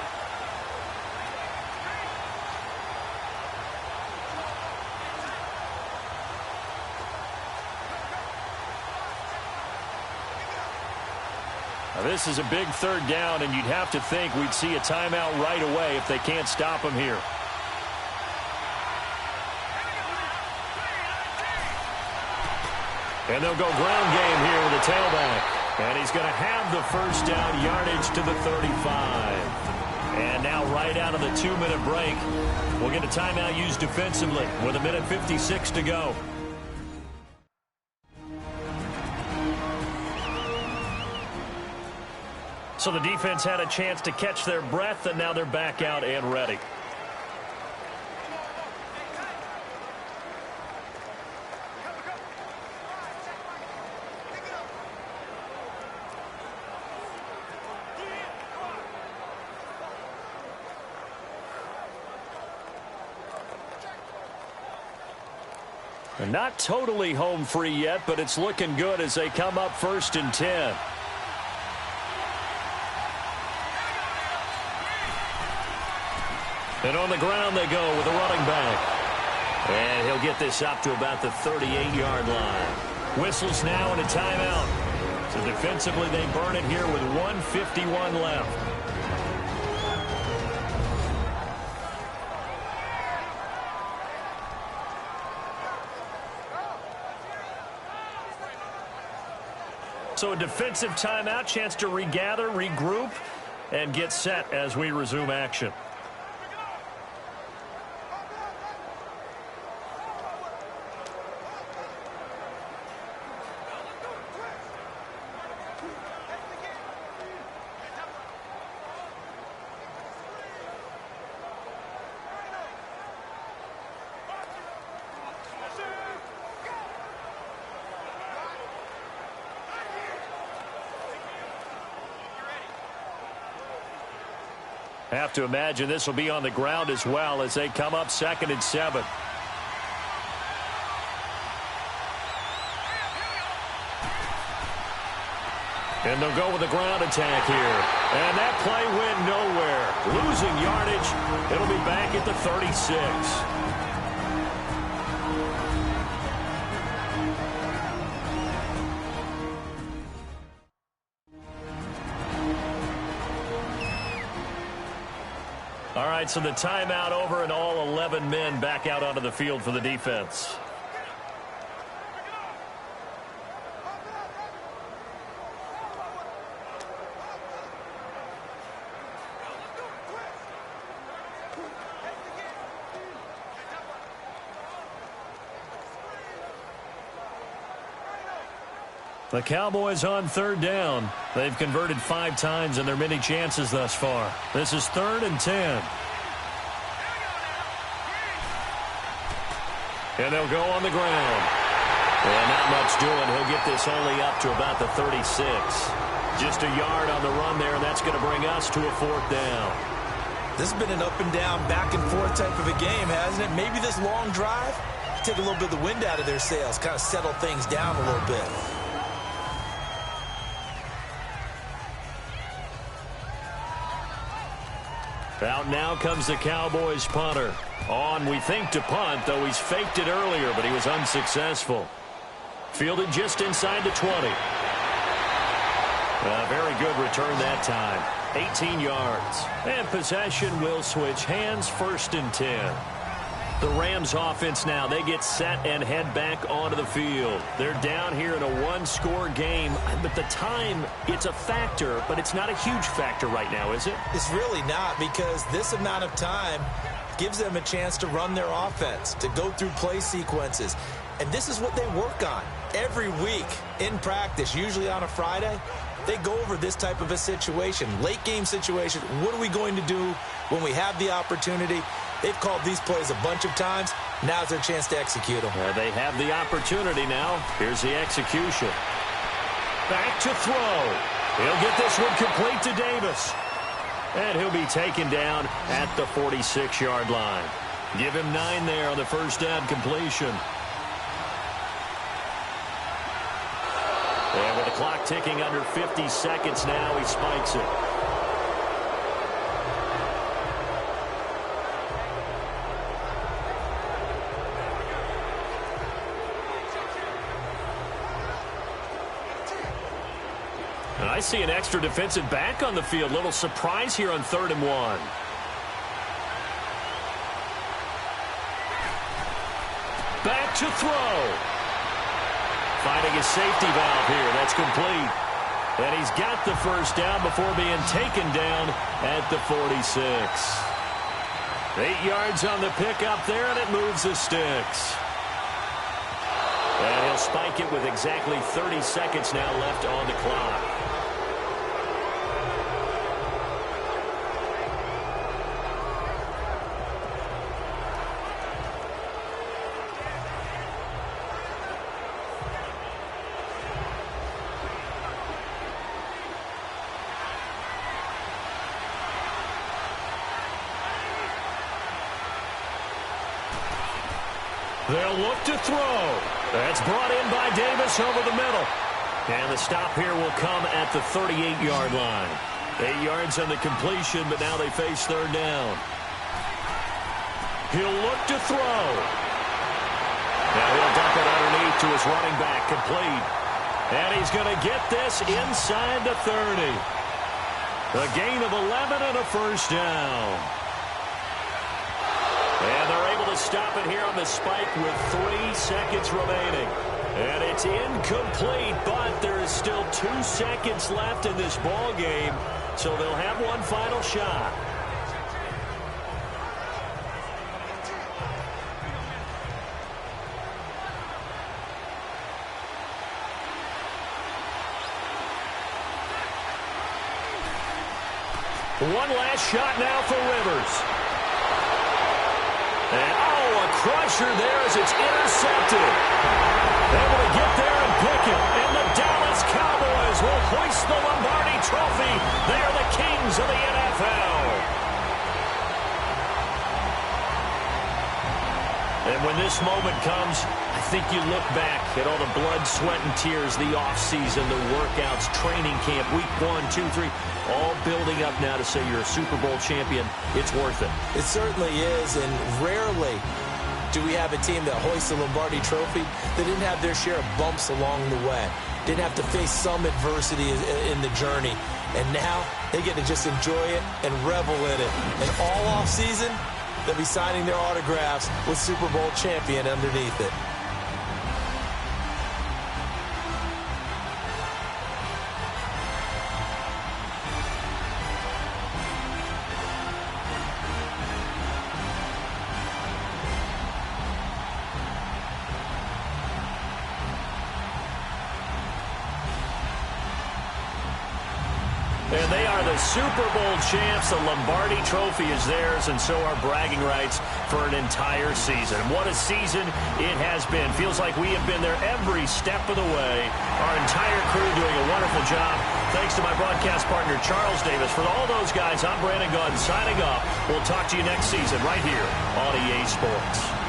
Now this is a big 3rd down, and you'd have to think we'd see a timeout right away if they can't stop him here. And they'll go ground game here with a tailback. And he's going to have the first down, yardage to the 35. And now right out of the 2-minute break, we'll get a timeout used defensively with 1:56 to go. So the defense had a chance to catch their breath, and now they're back out and ready. And not totally home free yet, but it's looking good as they come up 1st and 10. And on the ground they go with a running back. And he'll get this up to about the 38-yard line. Whistles now and a timeout. So defensively they burn it here with 1:51 left. So a defensive timeout, chance to regather, regroup, and get set as we resume action. Have to imagine this will be on the ground as well as they come up 2nd and 7. And they'll go with the ground attack here. And that play went nowhere. Losing yardage. It'll be back at the 36. All right, so the timeout over and all 11 men back out onto the field for the defense. The Cowboys on third down. They've converted 5 times in their many chances thus far. This is 3rd and 10. And they'll go on the ground. And not much doing. He'll get this only up to about the 36. Just a yard on the run there, and that's going to bring us to a 4th down. This has been an up and down, back and forth type of a game, hasn't it? Maybe this long drive, take a little bit of the wind out of their sails, kind of settle things down a little bit. Out now comes the Cowboys punter. On, we think, to punt, though he's faked it earlier, but he was unsuccessful. Fielded just inside the 20. A very good return that time. 18 yards. And possession will switch hands, 1st and 10. The Rams offense now, they get set and head back onto the field. They're down here in a 1-score game, but the time, it's a factor, but it's not a huge factor right now, is it? It's really not, because this amount of time gives them a chance to run their offense, to go through play sequences. And this is what they work on every week in practice, usually on a Friday. They go over this type of a situation, late game situation. What are we going to do when we have the opportunity? They've called these plays a bunch of times. Now's their chance to execute them. They have the opportunity now. Here's the execution. Back to throw. He'll get this one complete to Davis. And he'll be taken down at the 46-yard line. Give him 9 there on the first down completion. And with the clock ticking under 50 seconds now, he spikes it. And I see an extra defensive back on the field. Little surprise here on 3rd and 1. Back to throw. Finding his safety valve here. That's complete. And he's got the first down before being taken down at the 46. 8 yards on the pickup there, and it moves the sticks. And he'll spike it with exactly 30 seconds now left on the clock. They'll look to throw. That's brought in by Davis over the middle. And the stop here will come at the 38-yard line. 8 yards on the completion, but now they face 3rd down. He'll look to throw. Now he'll dump it underneath to his running back, complete. And he's going to get this inside the 30. A gain of 11 and a first down. And they're able to stop it here on the spike with 3 seconds remaining. And it's incomplete, but there is still 2 seconds left in this ball game, so they'll have one final shot. One last shot now for Rivers. And, a crusher there as it's intercepted. Able to get there and pick it. And the Dallas Cowboys will hoist the Lombardi Trophy. They are the kings of the NFL. And when this moment comes, I think you look back at all the blood, sweat, and tears, the offseason, the workouts, training camp, week 1, 2, 3, all building up now to say you're a Super Bowl champion. It's worth it. It certainly is, and rarely do we have a team that hoists the Lombardi Trophy that didn't have their share of bumps along the way, didn't have to face some adversity in the journey, and now they get to just enjoy it and revel in it. And all offseason, they'll be signing their autographs with Super Bowl champion underneath it. are the Super Bowl champs. The Lombardi Trophy is theirs, and so are bragging rights for an entire season. What a season it has been. Feels like we have been there every step of the way. Our entire crew doing a wonderful job. Thanks to my broadcast partner, Charles Davis. For all those guys, I'm Brandon Gunn signing off. We'll talk to you next season right here on EA Sports.